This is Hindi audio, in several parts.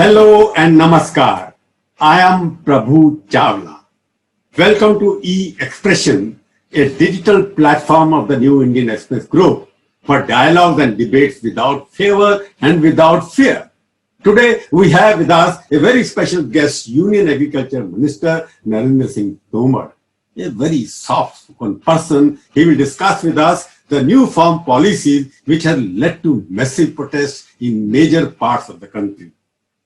Hello and Namaskar. I am Prabhu Chawla. Welcome to E-Expression, a digital platform of the New Indian Express Group for dialogues and debates without favor and without fear. Today, we have with us a very special guest, Union Agriculture Minister Narendra Singh Tomar. A very soft-spoken person. He will discuss with us the new farm policies which have led to massive protests in major parts of the country.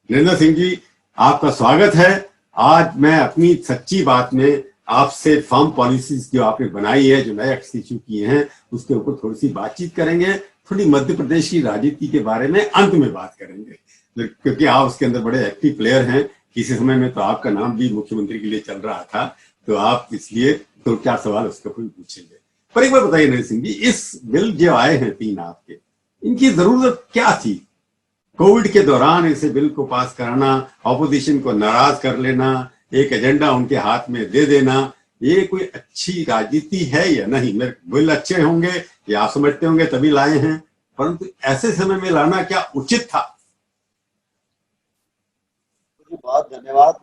Narendra Singh ji, आपका स्वागत है। आज मैं अपनी सच्ची बात में आपसे फार्म पॉलिसीज जो आपने बनाई है, जो नए एक्ट इश्यू किए हैं, उसके ऊपर थोड़ी सी बातचीत करेंगे। थोड़ी मध्य प्रदेश की राजनीति के बारे में अंत में बात करेंगे, क्योंकि आप उसके अंदर बड़े एक्टिव प्लेयर हैं। किसी समय में तो आपका नाम भी मुख्यमंत्री के लिए चल रहा था, तो आप इसलिए दो चार सवाल उसके ऊपर पूछेंगे। पर एक बार बताइए नरेंद्र सिंह जी, इस बिल जो आए हैं 3 आपके, इनकी जरूरत क्या थी? कोविड के दौरान इसे बिल को पास कराना, ऑपोजिशन को नाराज कर लेना, एक एजेंडा उनके हाथ में दे देना, ये कोई अच्छी राजनीति है या नहीं? मेरे बिल अच्छे होंगे या आप समझते होंगे तभी लाए हैं, परंतु ऐसे समय में लाना क्या उचित था? बहुत धन्यवाद,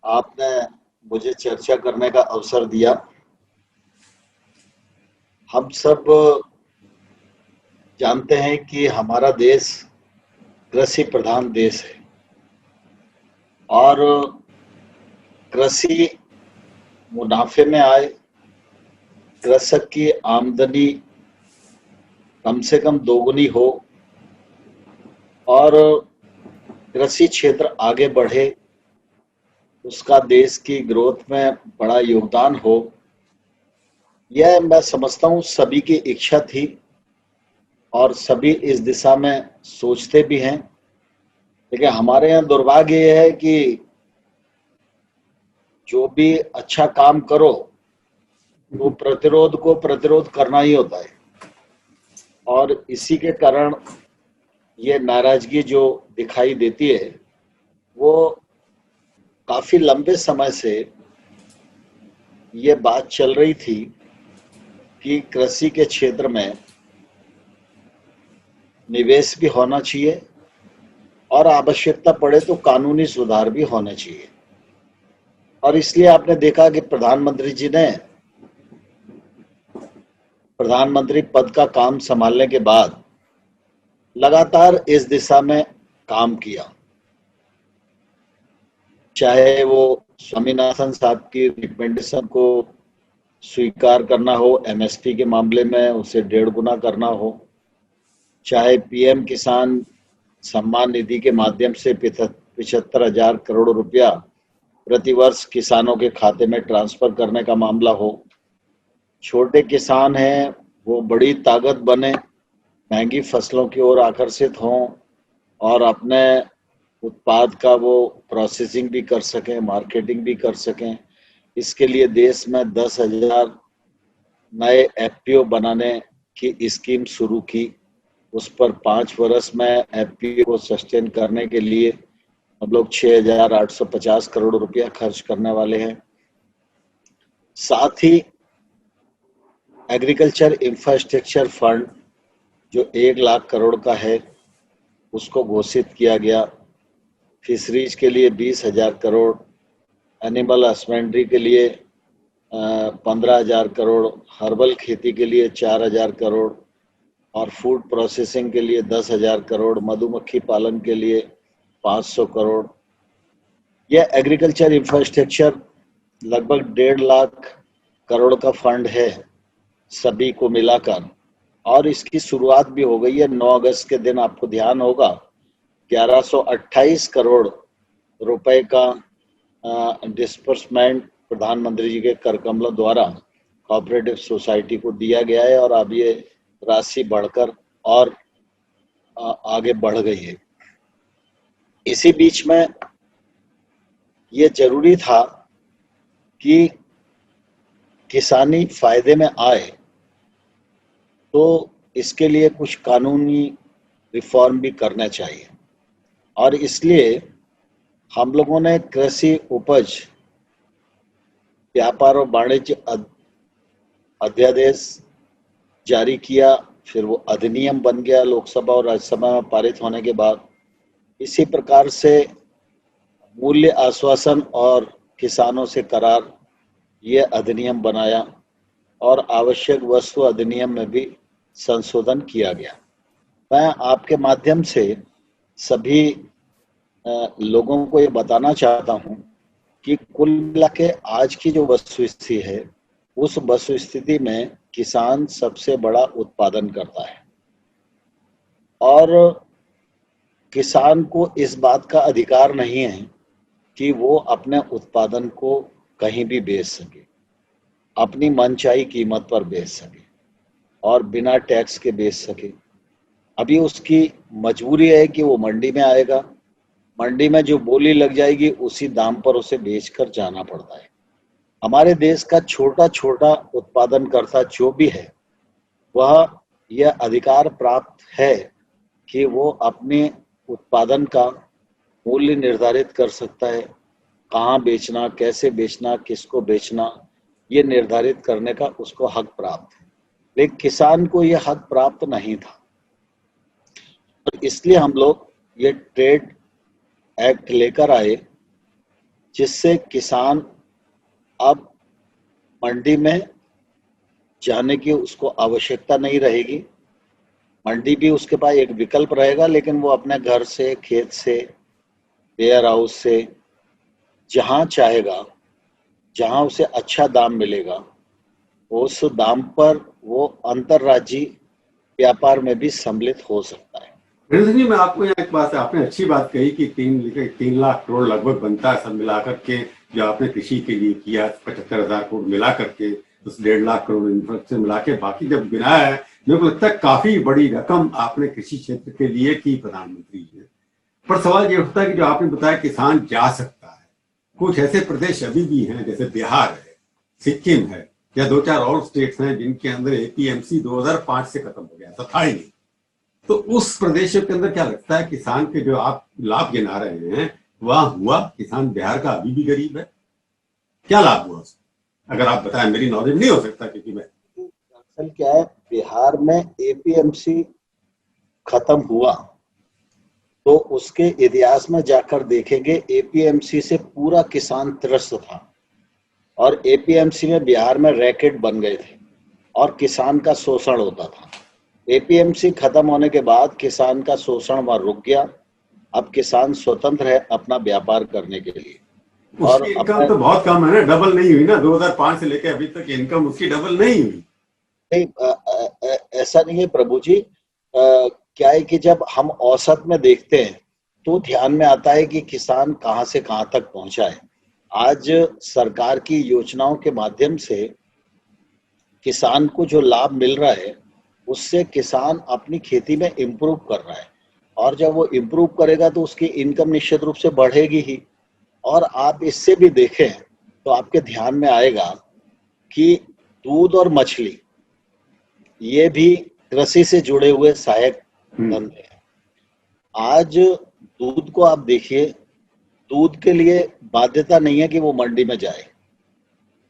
आपने मुझे चर्चा करने का अवसर दिया। हम सब जानते हैं कि हमारा देश कृषि प्रधान देश है और कृषि मुनाफे में आए, कृषक की आमदनी कम से कम दोगुनी हो और कृषि क्षेत्र आगे बढ़े, उसका देश की ग्रोथ में बड़ा योगदान हो, यह मैं समझता हूँ सभी की इच्छा थी और सभी इस दिशा में सोचते भी हैं। लेकिन हमारे यहाँ दुर्भाग्य यह है कि जो भी अच्छा काम करो वो प्रतिरोध को प्रतिरोध करना ही होता है, और इसी के कारण ये नाराजगी जो दिखाई देती है वो काफी लंबे समय से ये बात चल रही थी कि कृषि के क्षेत्र में निवेश भी होना चाहिए और आवश्यकता पड़े तो कानूनी सुधार भी होने चाहिए। और इसलिए आपने देखा कि प्रधानमंत्री जी ने प्रधानमंत्री पद का काम संभालने के बाद लगातार इस दिशा में काम किया, चाहे वो स्वामीनाथन साहब की रिकमेंडेशन को स्वीकार करना हो, एमएसपी के मामले में उसे 1.5 गुना करना हो, चाहे पीएम किसान सम्मान निधि के माध्यम से 75,000 करोड़ रुपया प्रतिवर्ष किसानों के खाते में ट्रांसफर करने का मामला हो, छोटे किसान हैं वो बड़ी ताकत बने, महंगी फसलों की ओर आकर्षित हों और अपने उत्पाद का वो प्रोसेसिंग भी कर सकें, मार्केटिंग भी कर सकें। इसके लिए देश में 10,000 नए एफपीओ बनाने की स्कीम शुरू की। उस पर 5 वर्ष में एफपीओ को सस्टेन करने के लिए हम लोग 6,850 करोड़ रुपया खर्च करने वाले हैं। साथ ही एग्रीकल्चर इंफ्रास्ट्रक्चर फंड जो 1 लाख करोड़ का है उसको घोषित किया गया। फिशरीज के लिए 20,000 करोड़, एनिमल हस्बेंड्री के लिए 15,000 करोड़, हर्बल खेती के लिए 4,000 करोड़ और फूड प्रोसेसिंग के लिए 10,000 करोड़, मधुमक्खी पालन के लिए 500 करोड़। यह एग्रीकल्चर इंफ्रास्ट्रक्चर लगभग 1.5 लाख करोड़ का फंड है सभी को मिलाकर, और इसकी शुरुआत भी हो गई है। 9 अगस्त के दिन आपको ध्यान होगा 1128 करोड़ रुपए का डिस्बर्समेंट प्रधानमंत्री जी के कर कमलों द्वारा कोऑपरेटिव सोसाइटी को दिया गया है और अब ये राशि बढ़कर और आगे बढ़ गई है। इसी बीच में ये जरूरी था कि किसानी फायदे में आए, तो इसके लिए कुछ कानूनी रिफॉर्म भी करना चाहिए और इसलिए हम लोगों ने कृषि उपज व्यापार और वाणिज्य अध्यादेश जारी किया, फिर वो अधिनियम बन गया लोकसभा और राज्यसभा में पारित होने के बाद। इसी प्रकार से मूल्य आश्वासन और किसानों से करार, ये अधिनियम बनाया और आवश्यक वस्तु अधिनियम में भी संशोधन किया गया। मैं आपके माध्यम से सभी लोगों को ये बताना चाहता हूं कि कुल मिला के आज की जो वस्तुस्थिति है, उस वस्तुस्थिति में किसान सबसे बड़ा उत्पादन करता है और किसान को इस बात का अधिकार नहीं है कि वो अपने उत्पादन को कहीं भी बेच सके, अपनी मनचाही कीमत पर बेच सके और बिना टैक्स के बेच सके। अभी उसकी मजबूरी है कि वो मंडी में आएगा, मंडी में जो बोली लग जाएगी उसी दाम पर उसे बेचकर जाना पड़ता है। हमारे देश का छोटा छोटा उत्पादनकर्ता जो भी है, वह यह अधिकार प्राप्त है कि वो अपने उत्पादन का मूल्य निर्धारित कर सकता है, कहाँ बेचना, कैसे बेचना, किसको बेचना, ये निर्धारित करने का उसको हक प्राप्त है। लेकिन किसान को यह हक प्राप्त नहीं था और इसलिए हम लोग ये ट्रेड एक्ट लेकर आए, जिससे किसान अब मंडी में जाने की उसको आवश्यकता नहीं रहेगी। मंडी भी उसके पास एक विकल्प रहेगा, लेकिन वो अपने घर से, खेत से, वेयर हाउस से, जहां चाहेगा, जहां उसे अच्छा दाम मिलेगा, उस दाम पर वो अंतर्राज्यीय व्यापार में भी सम्मिलित हो सकता है। वीरेंद्र जी, मैं आपको यहाँ एक बात, आपने अच्छी बात कही कि 3 लाख करोड़ लगभग बनता है सब मिलाकर के, जो आपने कृषि के लिए किया 75,000 करोड़ मिला करके, उस 1.5 लाख करोड़ इंफ्रास्ट्रक्चर मिला के बाकी जब गिनाया है, मेरे को लगता है काफी बड़ी रकम आपने कृषि क्षेत्र के लिए की प्रधानमंत्री जी ने। पर सवाल ये उठता है कि जो आपने बताया किसान जा सकता है, कुछ ऐसे प्रदेश अभी भी हैं जैसे बिहार है, सिक्किम है, या 2-4 और स्टेट्स हैं जिनके अंदर एपीएमसी 2005 से खत्म हो गया था, था ही नहीं। तो उस प्रदेशों के अंदर क्या लगता है किसान के जो आप लाभ गिना रहे हैं, वहां हुआ? किसान बिहार का अभी भी गरीब है, क्या लाभ हुआ उसको? अगर आप बताएं, मेरी नॉलेज नहीं हो सकता क्योंकि मैं, दरअसल क्या है, बिहार में एपीएमसी खत्म हुआ तो उसके इतिहास में जाकर देखेंगे, एपीएमसी से पूरा किसान त्रस्त था और एपीएमसी में बिहार में रैकेट बन गए थे और किसान का शोषण होता था। एपीएमसी खत्म होने के बाद किसान का शोषण वहां रुक गया। अब किसान स्वतंत्र है अपना व्यापार करने के लिए। और उसकी इनकम तो बहुत कम है ना, डबल नहीं हुई ना, 2005 से लेकर अभी तक इनकम उसकी डबल नहीं हुई। नहीं, ऐसा नहीं है प्रभु जी। क्या है कि जब हम औसत में देखते हैं तो ध्यान में आता है कि किसान कहां से कहां तक पहुंचा है। आज सरकार की योजनाओं के माध्यम से किसान को जो लाभ मिल रहा है, उससे किसान अपनी खेती में इम्प्रूव कर रहा है और जब वो इम्प्रूव करेगा तो उसकी इनकम निश्चित रूप से बढ़ेगी ही। और आप इससे भी देखें तो आपके ध्यान में आएगा कि दूध और मछली ये भी कृषि से जुड़े हुए सहायक धंधे हैं। आज दूध को आप देखिए, दूध के लिए बाध्यता नहीं है कि वो मंडी में जाए,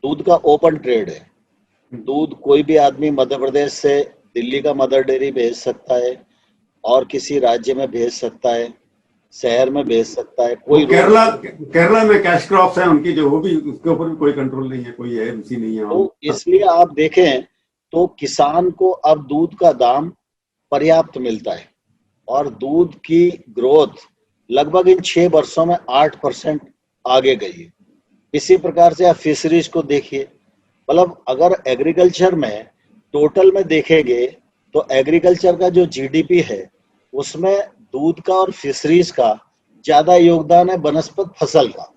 दूध का ओपन ट्रेड है। दूध कोई भी आदमी मध्य प्रदेश से दिल्ली का मदर डेयरी भेज सकता है और किसी राज्य में भेज सकता है, शहर में भेज सकता है। कोई केरला में कैश क्रॉप्स है उनकी, जो वो भी, उसके ऊपर भी कोई कंट्रोल नहीं है, कोई एएमसी नहीं है। तो इसलिए आप देखें तो किसान को अब दूध का दाम पर्याप्त मिलता है और दूध की ग्रोथ लगभग इन 6 वर्षों में 8% आगे गई है। इसी प्रकार से आप फिशरीज को देखिए, मतलब अगर एग्रीकल्चर में टोटल में देखेंगे तो एग्रीकल्चर का जो जीडीपी है उसमें दूध का और फिशरीज का ज्यादा योगदान है वनस्पत फसल का।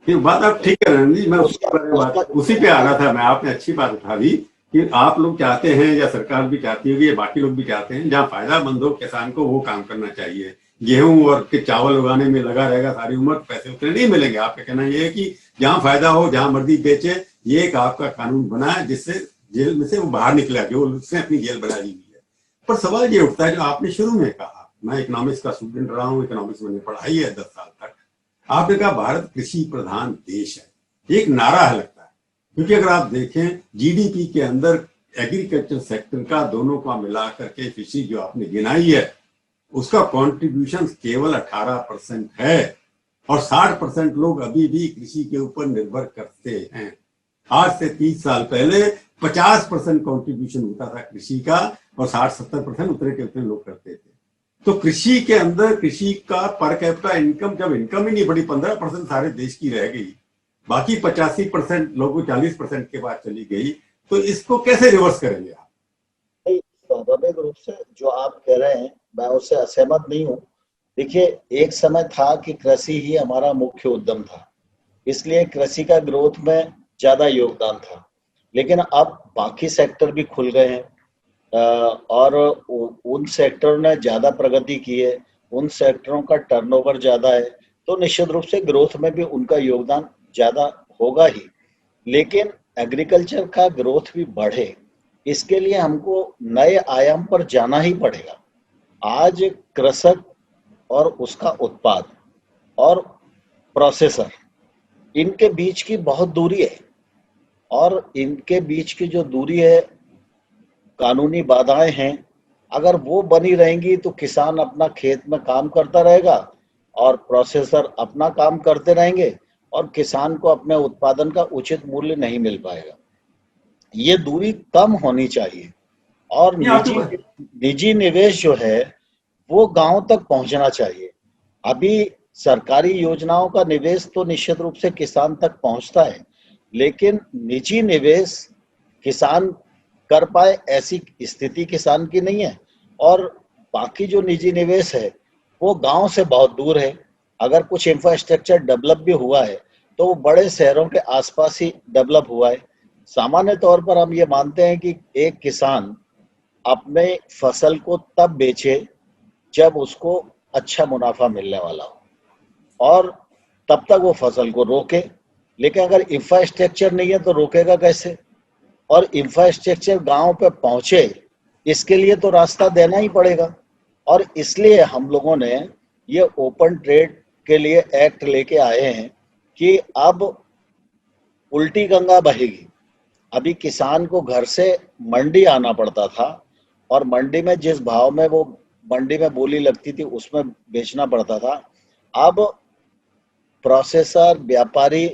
ये बात आप ठीक कह रहे हैं जी, मैं उसी पे आ रहा था मैं। आपने अच्छी बात उठा दी कि आप लोग चाहते हैं या सरकार भी चाहती होगी, बाकी लोग भी चाहते हैं, जहाँ फायदामंद हो किसान को वो काम करना चाहिए। गेहूं और के चावल उगाने में लगा रहेगा सारी उम्र, पैसे उतने नहीं मिलेंगे। आपका कहना ये है कि जहाँ फायदा हो, जहाँ मर्जी बेचे, ये एक आपका कानून बना है जिससे जेल में से वो बाहर निकला, जो उसने अपनी जेल बना ली हुई है। पर सवाल ये उठता है, जो आपने शुरू में कहा, मैं इकोनॉमिक्स का स्टूडेंट रहा हूँ, इकोनॉमिक्स मैंने पढ़ाई है 10 साल तक। आपने कहा भारत कृषि प्रधान देश है, एक नारा है लगता है, क्योंकि अगर आप देखें जीडीपी के अंदर एग्रीकल्चर सेक्टर का दोनों का मिला करके फिशरी जो आपने गिनाई है, उसका कंट्रीब्यूशन केवल 18% है और 60% लोग अभी भी कृषि के ऊपर निर्भर करते हैं। आज से 30 साल पहले 50% कंट्रीब्यूशन होता था कृषि का और 60-70% उतरे के उतरे लोग करते थे। तो कृषि के अंदर कृषि का पर कैपिटा इनकम, जब इनकम ही नहीं बढ़ी, 15% सारे देश की रह गई, बाकी 85% लोगों 40% के बाद चली गई, तो इसको कैसे रिवर्स करेंगे आप? स्वाभाविक रूप से जो आप कह रहे हैं मैं उससे असहमत नहीं हूँ। देखिए, एक समय था कि कृषि ही हमारा मुख्य उद्यम था, इसलिए कृषि का ग्रोथ में ज्यादा योगदान था। लेकिन अब बाकी सेक्टर भी खुल गए हैं और उन सेक्टरों ने ज्यादा प्रगति की है, उन सेक्टरों का टर्नओवर ज्यादा है, तो निश्चित रूप से ग्रोथ में भी उनका योगदान ज्यादा होगा ही। लेकिन एग्रीकल्चर का ग्रोथ भी बढ़े, इसके लिए हमको नए आयाम पर जाना ही पड़ेगा। आज कृषक और उसका उत्पाद और प्रोसेसर, इनके बीच की बहुत दूरी है और इनके बीच की जो दूरी है, कानूनी बाधाएं हैं, अगर वो बनी रहेंगी तो किसान अपना खेत में काम करता रहेगा और प्रोसेसर अपना काम करते रहेंगे और किसान को अपने उत्पादन का उचित मूल्य नहीं मिल पाएगा। ये दूरी कम होनी चाहिए और नहीं, आपके पास निजी निवेश जो है वो गांव तक पहुंचना चाहिए। अभी सरकारी योजनाओं का निवेश तो निश्चित रूप से किसान तक पहुंचता है, लेकिन निजी निवेश किसान कर पाए ऐसी स्थिति किसान की नहीं है। और बाकी जो निजी निवेश है वो गांव से बहुत दूर है। अगर कुछ इंफ्रास्ट्रक्चर डेवलप भी हुआ है तो वो बड़े शहरों के आसपास ही डेवलप हुआ है। सामान्य तौर पर हम ये मानते हैं कि एक किसान अपने फसल को तब बेचे जब उसको अच्छा मुनाफा मिलने वाला हो और तब तक वो फसल को रोके। लेकिन अगर इंफ्रास्ट्रक्चर नहीं है तो रोकेगा कैसे? और इंफ्रास्ट्रक्चर गांव पे पहुंचे, इसके लिए तो रास्ता देना ही पड़ेगा। और इसलिए हम लोगों ने ये ओपन ट्रेड के लिए एक्ट लेके आए हैं कि अब उल्टी गंगा बहेगी। अभी किसान को घर से मंडी आना पड़ता था और मंडी में जिस भाव में वो मंडी में बोली लगती थी उसमें बेचना पड़ता था। अब प्रोसेसर, व्यापारी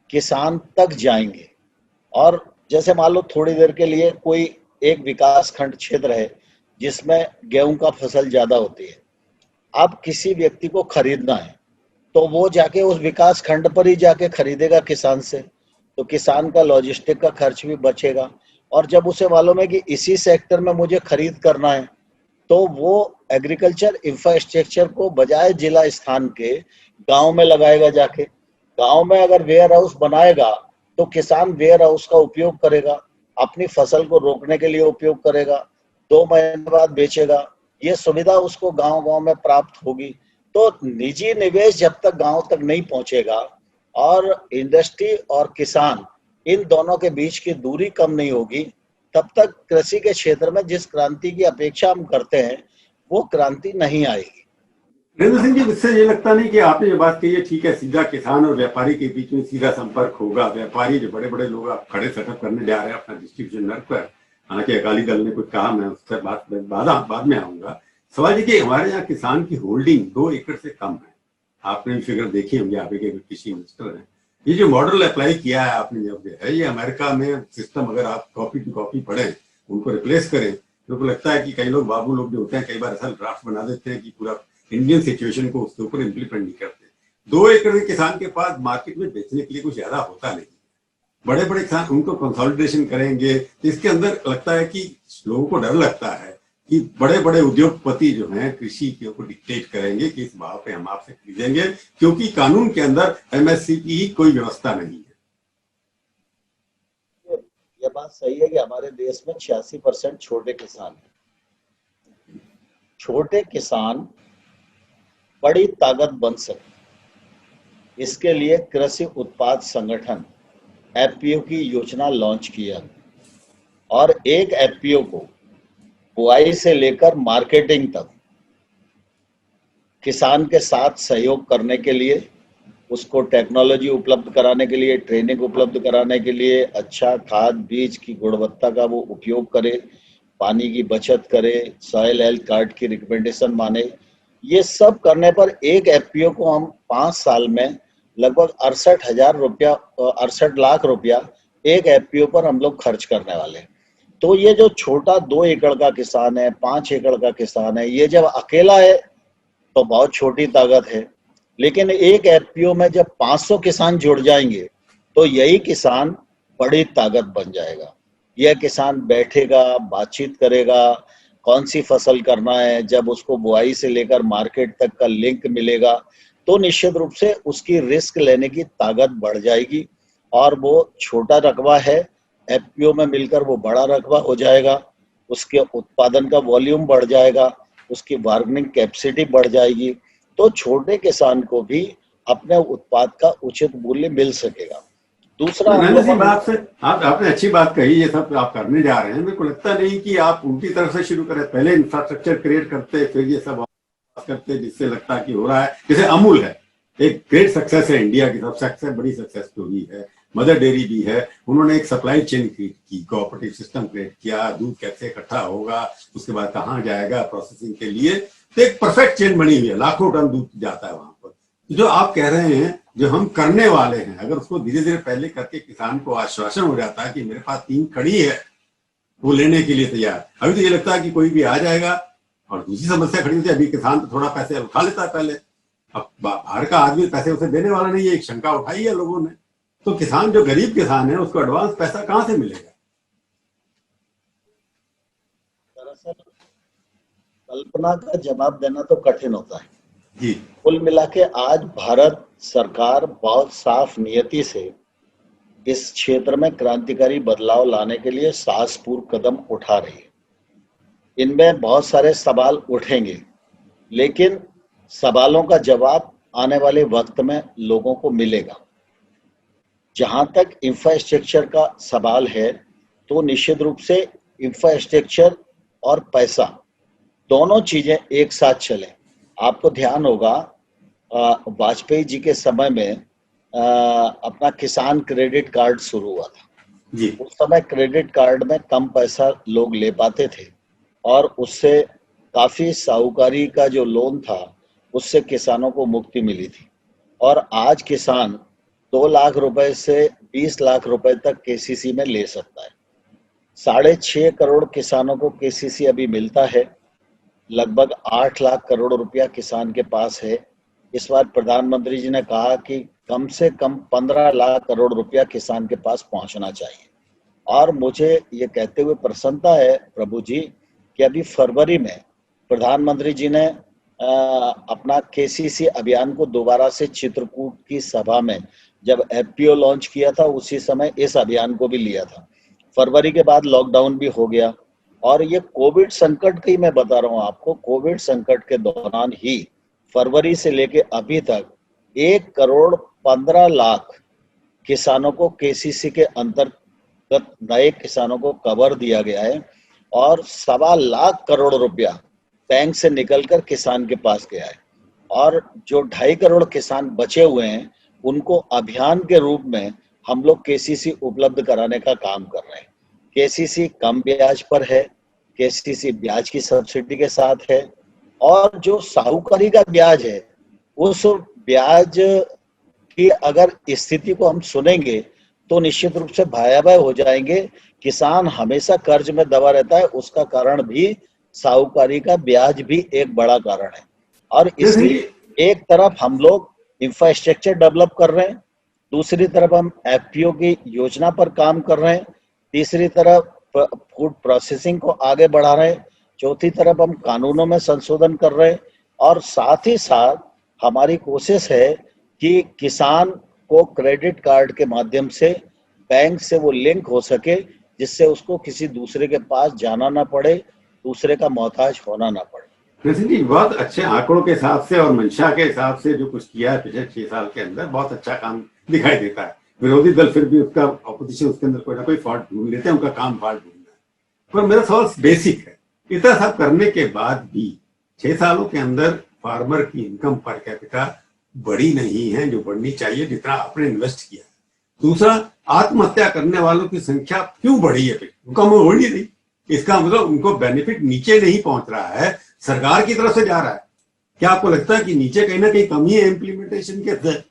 किसान तक जाएंगे और जैसे मान लो थोड़ी देर के लिए कोई एक विकास खंड क्षेत्र है जिसमें गेहूं का फसल ज्यादा होती है, अब किसी व्यक्ति को खरीदना है तो वो जाके उस विकास खंड पर ही जाके खरीदेगा किसान से, तो किसान का लॉजिस्टिक का खर्च भी बचेगा। और जब उसे मालूम है कि इसी सेक्टर में मुझे खरीद करना है तो वो एग्रीकल्चर इंफ्रास्ट्रक्चर को बजाय जिला स्थान के गांव में लगाएगा। जाके गांव में अगर वेयर हाउस बनाएगा तो किसान वेयर हाउस का उपयोग करेगा, अपनी फसल को रोकने के लिए उपयोग करेगा, 2 महीने बाद बेचेगा। ये सुविधा उसको गांव गांव में प्राप्त होगी। तो निजी निवेश जब तक गांव तक नहीं पहुंचेगा और इंडस्ट्री और किसान इन दोनों के बीच की दूरी कम नहीं होगी, तब तक कृषि के क्षेत्र में जिस क्रांति की अपेक्षा हम करते हैं वो क्रांति नहीं आएगी। नरेंद्र सिंह जी, इससे ये लगता नहीं कि आपने जो बात कही है ठीक है, सीधा किसान और व्यापारी के बीच में सीधा संपर्क होगा। व्यापारी जो बड़े बड़े लोग आप खड़े सेटअप करने जा रहे हैं अपना डिस्ट्रीब्यूशन नेटवर्क पर, हालांकि अकाली दल ने कुछ कहा, मैं उससे बाद में आऊंगा। सवाल ये कि हमारे यहाँ किसान की होल्डिंग 2 एकड़ से कम है। आपने फिगर देखी होंगे, आप एक कृषि मिनिस्टर हैं। ये जो मॉडल अप्लाई किया है आपने, जब है ये अमेरिका में सिस्टम, अगर आप कॉपी टू कॉपी पढ़ें, उनको रिप्लेस करें, तो लगता है कि कई लोग बाबू लोग जो होते हैं कई बार ऐसा ड्राफ्ट बना देते हैं कि पूरा इंडियन सिचुएशन को उसके ऊपर इम्प्लीमेंट नहीं करते। 2 एकड़ के किसान के पास मार्केट में बेचने के लिए कुछ ज्यादा होता नहीं। बड़े बड़े किसान उनको कंसोलिडेशन करेंगे, तो इसके अंदर लगता है कि लोगों को डर लगता है कि बड़े बड़े उद्योगपति जो हैं कृषि के ऊपर डिक्टेट करेंगे कि इस भाव पे हम आपसे खरीदेंगे, क्योंकि कानून के अंदर एमएसपी की कोई व्यवस्था नहीं है। ये बात सही है कि हमारे देश में 86% छोटे किसान हैं। छोटे किसान बड़ी ताकत बन सके, इसके लिए कृषि उत्पाद संगठन एफपीओ की योजना लॉन्च किया और एक एफपीओ को बुआई से लेकर मार्केटिंग तक किसान के साथ सहयोग करने के लिए, उसको टेक्नोलॉजी उपलब्ध कराने के लिए, ट्रेनिंग उपलब्ध कराने के लिए, अच्छा खाद बीज की गुणवत्ता का वो उपयोग करे पानी की बचत करे, सॉइल हेल्थ कार्ड की रिकमेंडेशन माने। ये सब करने पर एक एफपीओ को हम 5 साल में लगभग 68 लाख रुपया एक एफपीओ पर हम लोग खर्च करने वाले हैं। तो ये जो छोटा 2 एकड़ का किसान है, 5 एकड़ का किसान है, ये जब अकेला है तो बहुत छोटी ताकत है, लेकिन एक एफपीओ में जब 500 किसान जुड़ जाएंगे तो यही किसान बड़ी ताकत बन जाएगा। यह किसान बैठेगा, बातचीत करेगा, कौन सी फसल करना है, जब उसको बुआई से लेकर मार्केट तक का लिंक मिलेगा तो निश्चित रूप से उसकी रिस्क लेने की ताकत बढ़ जाएगी और वो छोटा रकबा है, एफपीओ में मिलकर वो बड़ा रकबा हो जाएगा, उसके उत्पादन का वॉल्यूम बढ़ जाएगा, उसकी बार्गेनिंग कैपेसिटी बढ़ जाएगी, तो छोटे किसान को भी अपने उत्पाद का उचित मूल्य मिल सकेगा। दूसरा, हम नरेंद्र जी, लोगों ने बात से आपने अच्छी बात कही, ये सब आप करने जा रहे हैं। मेरे को लगता नहीं कि आप उल्टी तरफ से शुरू करें, पहले इंफ्रास्ट्रक्चर क्रिएट करते फिर ये सब करते, जिससे लगता कि हो रहा है। जैसे अमूल है, एक ग्रेट सक्सेस है, इंडिया की सबसे बड़ी सक्सेस स्टोरी है। मदर डेयरी भी है, उन्होंने एक सप्लाई चेन क्रिएट की, कोऑपरेटिव सिस्टम क्रिएट किया, दूध कैसे इकट्ठा होगा, उसके बाद कहाँ जाएगा प्रोसेसिंग के लिए, तो एक परफेक्ट चेन बनी हुई है, लाखों टन दूध जाता है वहां पर। जो आप कह रहे हैं, जो हम करने वाले हैं, अगर उसको धीरे धीरे पहले करके किसान को आश्वासन हो जाता है कि मेरे पास 3 खड़ी है, वो लेने के लिए तैयार। अभी तो ये लगता है कि कोई भी आ जाएगा। और दूसरी समस्या खड़ी होती है, अभी किसान तो थोड़ा पैसे उठा लेता है पहले, अब बाहर का आदमी पैसे उसे देने वाला नहीं है, एक शंका उठाई है लोगों ने। तो किसान, जो गरीब किसान है, उसको एडवांस पैसा कहां से मिलेगा? दरअसल कल्पना का जवाब देना तो कठिन होता है। जी। कुल मिला के आज भारत सरकार बहुत साफ नियति से इस क्षेत्र में क्रांतिकारी बदलाव लाने के लिए साहसपूर्ण कदम उठा रही है। इनमें बहुत सारे सवाल उठेंगे, लेकिन सवालों का जवाब आने वाले वक्त में लोगों को मिलेगा। जहां तक इंफ्रास्ट्रक्चर का सवाल है, तो निश्चित रूप से इंफ्रास्ट्रक्चर और पैसा दोनों चीजें एक साथ चले। आपको ध्यान होगा, वाजपेयी जी के समय में अपना किसान क्रेडिट कार्ड शुरू हुआ था जी। उस समय क्रेडिट कार्ड में कम पैसा लोग ले पाते थे और उससे काफी साहूकारी का जो लोन था उससे किसानों को मुक्ति मिली थी। और आज किसान 2 लाख रुपए से 20 लाख रुपए तक केसीसी में ले सकता है। 6.5 करोड़ किसानों को केसीसी अभी मिलता है। लगभग 8 लाख करोड़ रुपया किसान के पास है। इस बार प्रधानमंत्री जी ने कहा कि कम से कम 15 लाख करोड़ रुपया किसान के पास पहुंचना चाहिए। और मुझे ये कहते हुए प्रसन्नता है प्रभु जी कि अभी फरवरी में प्रधानमंत्री जी ने अपना केसीसी अभियान को दोबारा से चित्रकूट की सभा में जब एफपीओ लॉन्च किया था, उसी समय इस अभियान को भी लिया था। फरवरी के बाद लॉकडाउन भी हो गया और ये कोविड संकट की मैं बता रहा हूँ आपको, कोविड संकट के दौरान ही फरवरी से लेके अभी तक 1 करोड़ 15 लाख किसानों को केसीसी के अंतर्गत नए किसानों को कवर दिया गया है और 1.25 लाख करोड़ रुपया बैंक से निकलकर किसान के पास गया है। और जो 2.5 करोड़ किसान बचे हुए हैं उनको अभियान के रूप में हम लोग केसीसी उपलब्ध कराने का काम कर रहे हैं। केसीसी कम ब्याज पर है, केसीसी ब्याज की सब्सिडी के साथ है और जो साहूकारी का ब्याज है उस ब्याज की अगर स्थिति को हम सुनेंगे तो निश्चित रूप से भयावह हो जाएंगे। किसान हमेशा कर्ज में दबा रहता है, उसका कारण भी साहूकारी का ब्याज भी एक बड़ा कारण है। और इसलिए एक तरफ हम लोग इंफ्रास्ट्रक्चर डेवलप कर रहे हैं, दूसरी तरफ हम एफपीओ की योजना पर काम कर रहे हैं, तीसरी तरफ फूड प्रोसेसिंग को आगे बढ़ा रहे हैं, चौथी तरफ हम कानूनों में संशोधन कर रहे हैं और साथ ही साथ हमारी कोशिश है कि किसान को क्रेडिट कार्ड के माध्यम से बैंक से वो लिंक हो सके, जिससे उसको किसी दूसरे के पास जाना ना पड़े, दूसरे का मोहताज होना ना पड़े। कृष्ण जी, बहुत अच्छे आंकड़ों के हिसाब से और मंशा के हिसाब से जो कुछ किया है पिछले 6 साल के अंदर, बहुत अच्छा काम दिखाई देता है। विरोधी दल फिर भी उसका ऑपोजिशन उसके अंदर कोई ना कोई फॉल्ट ढूंढ लेते हैं, उनका काम फॉल्ट ढूंढना है। पर मेरा सवाल बेसिक है, इतना सब करने के बाद भी 6 सालों के अंदर फार्मर की इनकम पर कैपिटा बड़ी नहीं है जो बढ़नी चाहिए, जितना आपने इन्वेस्ट किया है। दूसरा, आत्महत्या करने वालों की संख्या क्यों बढ़ी है? फिर उनका मुंह हो ही नहीं, इसका मतलब उनको बेनिफिट नीचे नहीं पहुंच रहा है, सरकार की तरफ से जा रहा है। क्या आपको लगता है कि नीचे कहीं ना कहीं कमी है इम्प्लीमेंटेशन के अंदर,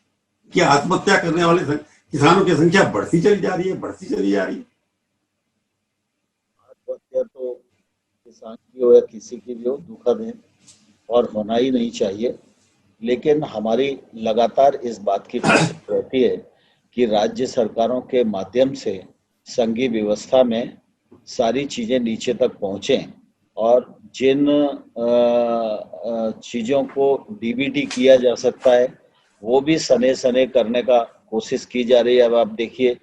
कि आत्महत्या करने वाले किसानों की संख्या बढ़ती चली जा रही है, बढ़ती चली जा रही है? आत्महत्या तो किसान की हो या किसी की भी हो दुखद है और होना ही नहीं चाहिए। लेकिन हमारी लगातार इस बात की कोशिश रहती है कि राज्य सरकारों के माध्यम से संघीय व्यवस्था में सारी चीजें नीचे तक पहुंचें और जिन चीजों को डीबीटी किया जा सकता है वो भी सने सने करने का कोशिश की जा रही है। अब आप देखिए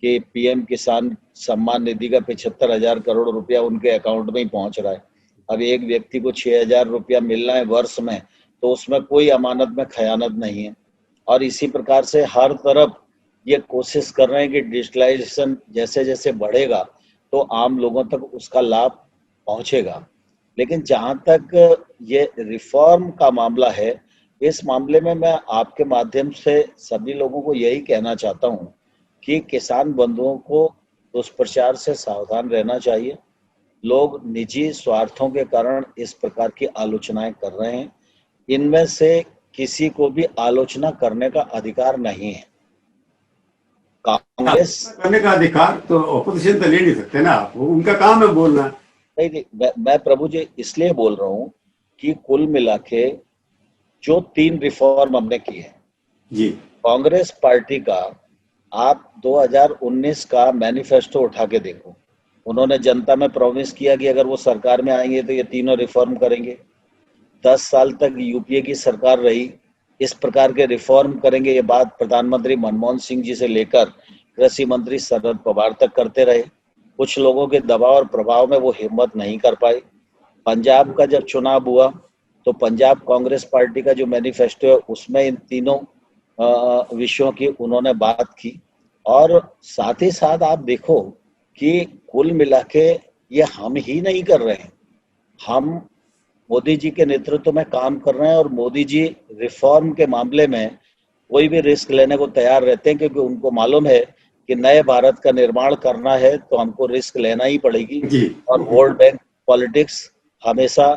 कि पीएम किसान सम्मान निधि का 75,000 करोड़ रुपया उनके अकाउंट में ही पहुंच रहा है। अब एक व्यक्ति को 6,000 रुपया मिलना है वर्ष में, तो उसमें कोई अमानत में खयानत नहीं है। और इसी प्रकार से हर तरफ ये कोशिश कर रहे हैं कि डिजिटलाइजेशन जैसे जैसे बढ़ेगा तो आम लोगों तक उसका लाभ पहुंचेगा। लेकिन जहां तक ये रिफॉर्म का मामला है, इस मामले में मैं आपके माध्यम से सभी लोगों को यही कहना चाहता हूं कि किसान बंधुओं को दुष्प्रचार से सावधान रहना चाहिए। लोग निजी स्वार्थों के कारण इस प्रकार की आलोचनाएं कर रहे हैं। इनमें से किसी को भी आलोचना करने का अधिकार नहीं है। कांग्रेस करने का अधिकार तो ऑपोजिशन तो ले नहीं सकते ना आप, उनका काम है बोलना। नहीं, मैं प्रभु जी इसलिए बोल रहा हूं कि कुल मिला के जो 3 रिफॉर्म हमने किए हैं जी, कांग्रेस पार्टी का, आप 2019 का मैनिफेस्टो उठा के देखो। उन्होंने जनता में प्रॉमिस किया कि अगर वो सरकार में आएंगे तो ये तीनों रिफॉर्म करेंगे। 10 साल तक यूपीए की सरकार रही, इस प्रकार के रिफॉर्म करेंगे ये बात प्रधानमंत्री मनमोहन सिंह जी से लेकर कृषि मंत्री शरद पवार तक करते रहे। कुछ लोगों के दबाव और प्रभाव में वो हिम्मत नहीं कर पाए। पंजाब का जब चुनाव हुआ तो पंजाब कांग्रेस पार्टी का जो मैनिफेस्टो है उसमें इन तीनों विषयों की उन्होंने बात की। और साथ ही साथ आप देखो कि कुल मिला के ये हम ही नहीं कर रहे हैं, हम मोदी जी के नेतृत्व में काम कर रहे हैं। और मोदी जी रिफॉर्म के मामले में कोई भी रिस्क लेने को तैयार रहते हैं, क्योंकि उनको मालूम है कि नए भारत का निर्माण करना है तो हमको रिस्क लेना ही पड़ेगी। जी। और वोट बैंक पॉलिटिक्स हमेशा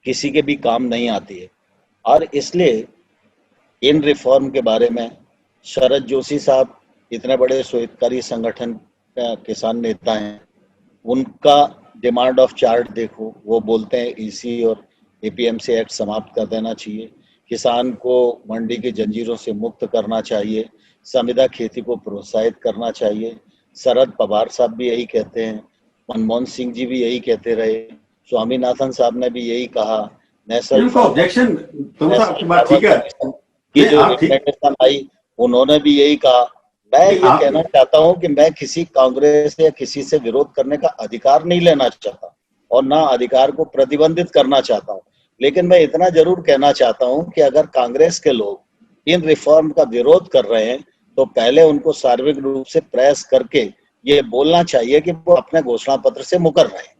किसी के भी काम नहीं आती है। और इसलिए इन रिफॉर्म के बारे में शरद जोशी साहब इतने बड़े हितकारी संगठन का किसान नेता हैं, उनका डिमांड ऑफ चार्ट देखो। वो बोलते हैं ईसी और एपीएमसी एक्ट समाप्त कर देना चाहिए, किसान को मंडी की जंजीरों से मुक्त करना चाहिए, संविदा खेती को प्रोत्साहित करना चाहिए। शरद पवार साहब भी यही कहते हैं, मनमोहन सिंह जी भी यही कहते रहे, स्वामीनाथन साहब ने भी यही कहा। नेशनल ऑब्जेक्शन की बात ठीक है की जो रिकमेंडेशन आई उन्होंने भी यही कहा। मैं ये कहना चाहता हूं कि मैं किसी कांग्रेस या किसी से विरोध करने का अधिकार नहीं लेना चाहता और ना अधिकार को प्रतिबंधित करना चाहता हूं। लेकिन मैं इतना जरूर कहना चाहता हूं कि अगर कांग्रेस के लोग इन रिफॉर्म का विरोध कर रहे हैं तो पहले उनको सार्वजनिक रूप से प्रेस करके ये बोलना चाहिए कि वो अपने घोषणा पत्र से मुकर रहे हैं।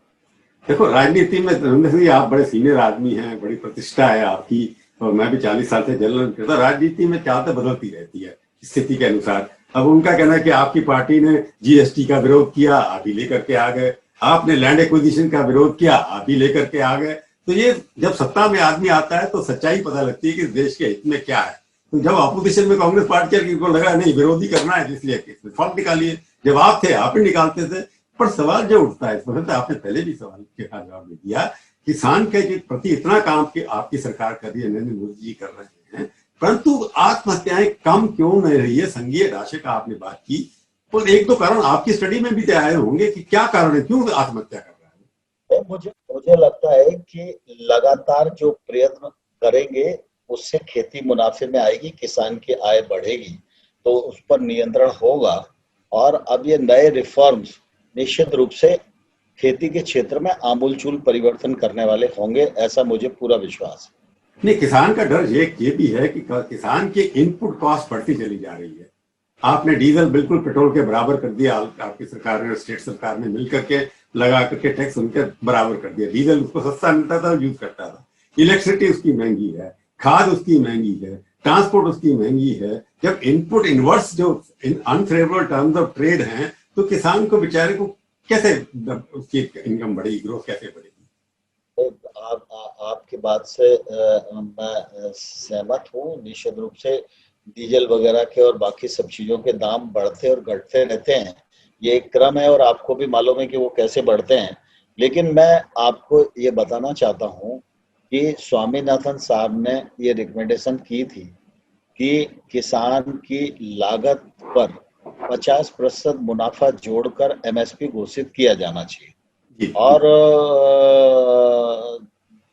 देखो, राजनीति में आप बड़े सीनियर आदमी हैं, बड़ी प्रतिष्ठा है आपकी, और मैं भी 40 साल से जर्नलिज्म करता। राजनीति में चाहते बदलती रहती है स्थिति के अनुसार। अब उनका कहना है कि आपकी पार्टी ने जीएसटी का विरोध किया, आप ही लेकर के आ गए, आपने लैंड एक्विजिशन का विरोध किया, आप ही लेकर के आ गए। तो ये जब सत्ता में आदमी आता है तो सच्चाई पता लगती है कि देश के हित में क्या है। तो जब अपोजिशन में कांग्रेस पार्टी को लगा नहीं विरोधी करना है इसलिए फॉर्म निकालिए, जब आप थे आप ही निकालते थे। पर सवाल जो उठता है, इसमें आपने पहले भी सवाल के जवाब दिया, किसान के प्रति इतना काम कि आपकी सरकार कर रही है, नरेंद्र मोदी जी कर रहे हैं, परंतु आत्महत्याएं कम क्यों नहीं रही है? संघीय राशि का आपने बात की, तो एक दो कारण आपकी स्टडी में भी आए होंगे कि क्या कारण है, क्यों आत्महत्या कर रहा है? मुझे लगता है कि लगातार जो प्रयत्न करेंगे उससे खेती मुनाफे में आएगी, किसान की आय बढ़ेगी, तो उस पर नियंत्रण होगा। और अब ये नए रिफॉर्म्स निश्चित रूप से खेती के क्षेत्र में आमूलचूल परिवर्तन करने वाले होंगे, ऐसा मुझे पूरा विश्वास है। नहीं, किसान का डर ये भी है कि किसान की इनपुट कॉस्ट बढ़ती चली जा रही है। आपने डीजल बिल्कुल पेट्रोल के बराबर कर दिया, आपकी सरकार ने, स्टेट सरकार ने मिलकर के लगा करके टैक्स उनके बराबर कर दिया। डीजल उसको सस्ता मिलता था, यूज करता था। इलेक्ट्रिसिटी उसकी महंगी है, खाद उसकी महंगी है, ट्रांसपोर्ट उसकी महंगी है। जब इनपुट इनवर्स जो अनफेवरेबल टर्म्स ऑफ ट्रेड हैं, तो किसान को बेचारे को कैसे उसकी इनकम बढ़ेगी, ग्रोथ कैसे बढ़ेगी? आपकी बात से मैं सहमत हूँ। निश्चित रूप से डीजल वगैरह के और बाकी सब चीजों के दाम बढ़ते और घटते रहते हैं, ये एक क्रम है और आपको भी मालूम है कि वो कैसे बढ़ते हैं। लेकिन मैं आपको ये बताना चाहता हूँ कि स्वामीनाथन साहब ने ये रिकमेंडेशन की थी कि किसान की लागत पर 50% मुनाफा जोड़कर एमएसपी घोषित किया जाना चाहिए। जी, और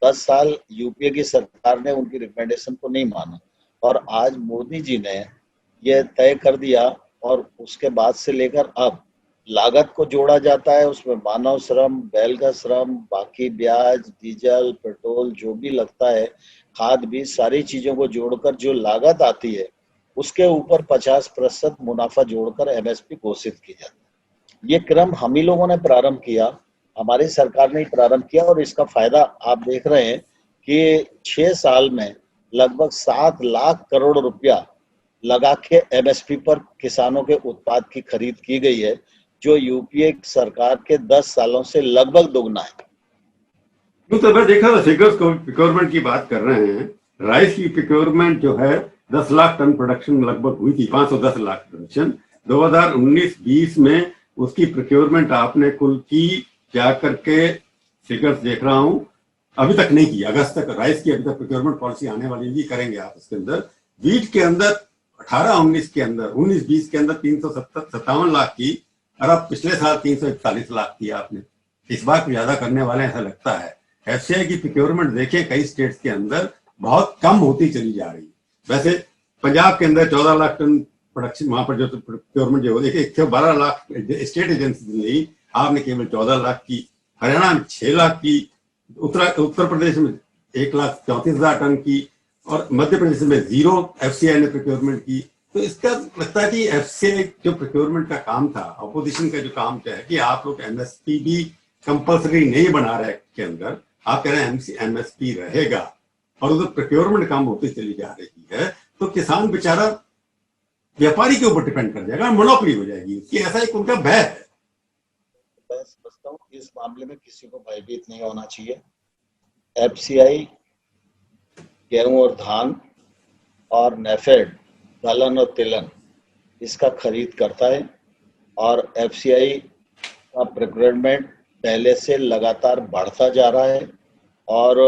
10 साल यूपीए की सरकार ने उनकी रिकमेंडेशन को नहीं माना और आज मोदी जी ने यह तय कर दिया और उसके बाद से लेकर अब लागत को जोड़ा जाता है, उसमें मानव श्रम, बैल का श्रम, बाकी ब्याज, डीजल, पेट्रोल जो भी लगता है, खाद बीज, सारी चीजों को जोड़कर जो लागत आती है उसके ऊपर 50% मुनाफा जोड़कर एमएसपी घोषित की जाती है। ये क्रम हम ही लोगों ने प्रारंभ किया, हमारी सरकार ने ही प्रारंभ किया और इसका फायदा आप देख रहे हैं कि 6 साल में लगभग 7 लाख करोड़ रुपया लगा के एमएसपी पर किसानों के उत्पाद की खरीद की गई है, जो यूपीए सरकार के 10 सालों से लगभग दोगुना है। तो मैं देखा था फिगर्स को, प्रिक्योरमेंट की बात कर रहे हैं, राइस की प्रिक्योरमेंट जो है 10 लाख टन प्रोडक्शन लगभग हुई थी, 510 लाख प्रोडक्शन 2019-20 में। उसकी प्रिक्योरमेंट आपने कुल की क्या करके फिगर्स देख रहा हूं, अभी तक नहीं की, अगस्त तक राइस की अभी तक प्रिक्योरमेंट पॉलिसी आने वाली भी करेंगे आप इसके अंदर। वीट के अंदर 18-19 के अंदर, 19-20 के अंदर 357 लाख की, और अब पिछले साल 341 लाख की आपने। इस बार ज्यादा करने वाले ऐसा लगता है। एफसीआई की प्रिक्योरमेंट देखें कई स्टेट्स के अंदर बहुत कम होती चली जा रही है। वैसे पंजाब के अंदर 14 लाख टन प्रोडक्शन, वहां पर जो प्रिक्योरमेंट जो देखिए 112 लाख स्टेट एजेंसी ने, आपने केवल 14 लाख की। हरियाणा में 6 लाख की, उत्तर प्रदेश में 1,34,000 टन की, और मध्य प्रदेश में 0 एफसीआई ने प्रिक्योरमेंट की। तो इसका लगता है कि एफसीआई जो प्रिक्योरमेंट का काम था, अपोजिशन का जो काम क्या है कि आप लोग एमएसपी भी कंपल्सरी नहीं बना रहे के अंदर, आप कह रहे हैं एमएसपी रहेगा और उधर प्रोक्योरमेंट काम होती चली जा रही है, तो किसान बेचारा व्यापारी के ऊपर डिपेंड कर जाएगा, मोनोपोली हो जाएगी उसकी, ऐसा एक उनका भय है। मैं समझता हूँ इस मामले में किसी को भयभीत नहीं होना चाहिए। एफसीआई गेहूं और धान और नेफेड दलहन और तिलहन इसका खरीद करता है और एफसीआई का प्रोक्योरमेंट पहले से लगातार बढ़ता जा रहा है और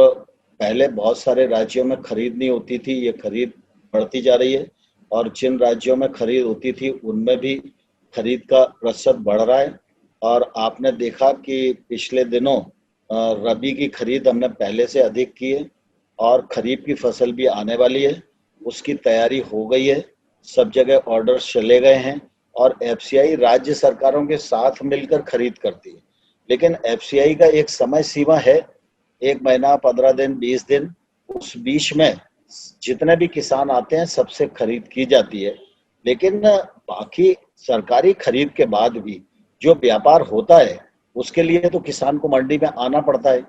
पहले बहुत सारे राज्यों में खरीद नहीं होती थी, ये खरीद बढ़ती जा रही है और जिन राज्यों में खरीद होती थी उनमें भी खरीद का प्रतिशत बढ़ रहा है। और आपने देखा कि पिछले दिनों रबी की खरीद हमने पहले से अधिक की है और खरीफ की फसल भी आने वाली है, उसकी तैयारी हो गई है, सब जगह ऑर्डर्स चले गए हैं और एफसीआई राज्य सरकारों के साथ मिलकर खरीद करती है। लेकिन एफसीआई का एक समय सीमा है, 1 महीना, 15 दिन, 20 दिन, उस बीच में जितने भी किसान आते हैं सबसे खरीद की जाती है। लेकिन बाकी सरकारी खरीद के बाद भी जो व्यापार होता है उसके लिए तो किसान को मंडी में आना पड़ता है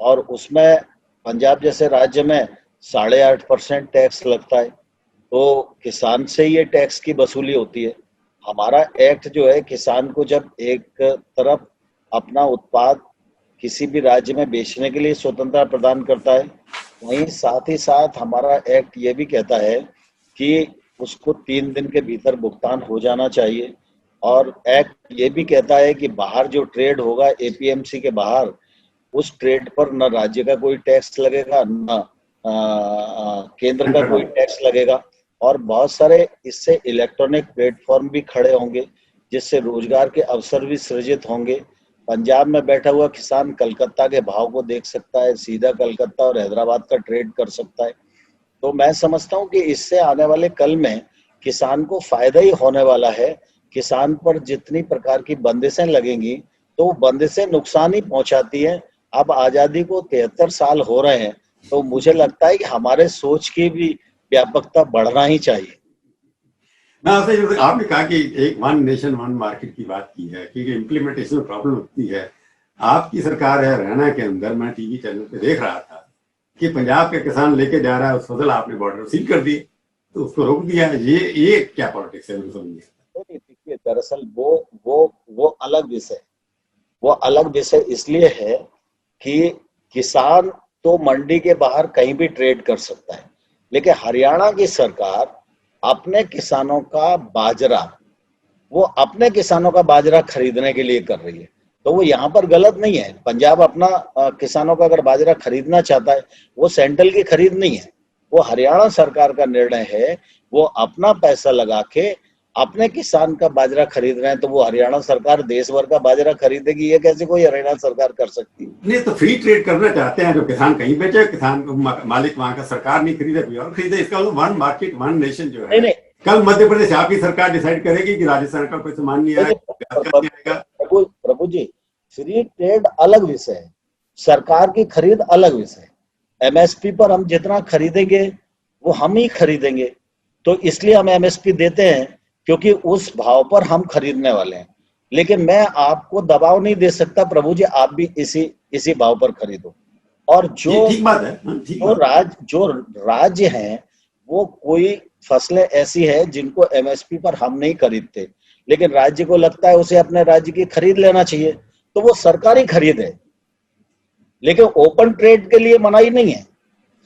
और उसमें पंजाब जैसे राज्य में 8.5% टैक्स लगता है, तो किसान से ये टैक्स की वसूली होती है। हमारा एक्ट जो है किसान को जब एक तरफ अपना उत्पाद किसी भी राज्य में बेचने के लिए स्वतंत्रता प्रदान करता है, वहीं साथ ही साथ हमारा एक्ट ये भी कहता है कि उसको 3 दिन के भीतर भुगतान हो जाना चाहिए और एक्ट ये भी कहता है कि बाहर जो ट्रेड होगा एपीएमसी के बाहर, उस ट्रेड पर न राज्य का कोई टैक्स लगेगा न केंद्र का कोई टैक्स लगेगा और बहुत सारे इससे इलेक्ट्रॉनिक प्लेटफॉर्म भी खड़े होंगे जिससे रोजगार के अवसर भी सृजित होंगे। पंजाब में बैठा हुआ किसान कलकत्ता के भाव को देख सकता है, सीधा कलकत्ता और हैदराबाद का ट्रेड कर सकता है। तो मैं समझता हूँ कि इससे आने वाले कल में किसान को फायदा ही होने वाला है। किसान पर जितनी प्रकार की बंदिशें लगेंगी तो वो बंदिशें नुकसान ही पहुंचाती हैं। अब आजादी को 73 साल हो रहे हैं, तो मुझे लगता है कि हमारे सोच की भी व्यापकता बढ़ना ही चाहिए। मैं आपसे आपने कहा कि एक वन नेशन वन मार्केट की बात की है, क्योंकि इम्प्लीमेंटेशन में प्रॉब्लम होती है। आपकी सरकार है हरियाणा के अंदर, मैं टीवी चैनल पे देख रहा था कि पंजाब के किसान लेके जा रहा है उस फसल, आपने बॉर्डर सील कर दिए, तो उसको रोक दिया। ये क्या पॉलिटिक्स है, मुझे समझ नहीं आता। देखिए, दरअसल वो अलग विषय। वो अलग विषय इसलिए है कि किसान तो मंडी के बाहर कहीं भी ट्रेड कर सकता है, लेकिन हरियाणा की सरकार अपने किसानों का बाजरा, वो अपने किसानों का बाजरा खरीदने के लिए कर रही है। तो वो यहाँ पर गलत नहीं है। पंजाब अपना किसानों का अगर बाजरा खरीदना चाहता है, वो सेंट्रल की खरीद नहीं है, वो हरियाणा सरकार का निर्णय है। वो अपना पैसा लगा के अपने किसान का बाजरा खरीद रहे हैं, तो वो हरियाणा सरकार देश भर का बाजरा खरीदेगी, ये कैसे कोई हरियाणा सरकार कर सकती है? नहीं तो फ्री ट्रेड करना चाहते हैं, जो किसान कहीं बेचे, किसान मालिक वहां का, सरकार नहीं खरीदे कोई और खरीदे। इसका वन मार्केट वन नेशन जो है। नहीं, कल मध्य प्रदेश आपकी सरकार डिसाइड करेगी कि राजस्थान का कोई सामान नहीं आएगा। प्रभु जी, फ्री ट्रेड अलग विषय है, सरकार की खरीद अलग विषय है। एमएसपी पर हम जितना खरीदेंगे वो हम ही खरीदेंगे, तो इसलिए हम एमएसपी देते हैं क्योंकि उस भाव पर हम खरीदने वाले हैं। लेकिन मैं आपको दबाव नहीं दे सकता प्रभु जी, आप भी इसी भाव पर खरीदो। और जो ठीक बात है, जो राज्य हैं, वो कोई फसलें ऐसी है जिनको एमएसपी पर हम नहीं खरीदते, लेकिन राज्य को लगता है उसे अपने राज्य की खरीद लेना चाहिए, तो वो सरकारी खरीद है। लेकिन ओपन ट्रेड के लिए मनाही नहीं है,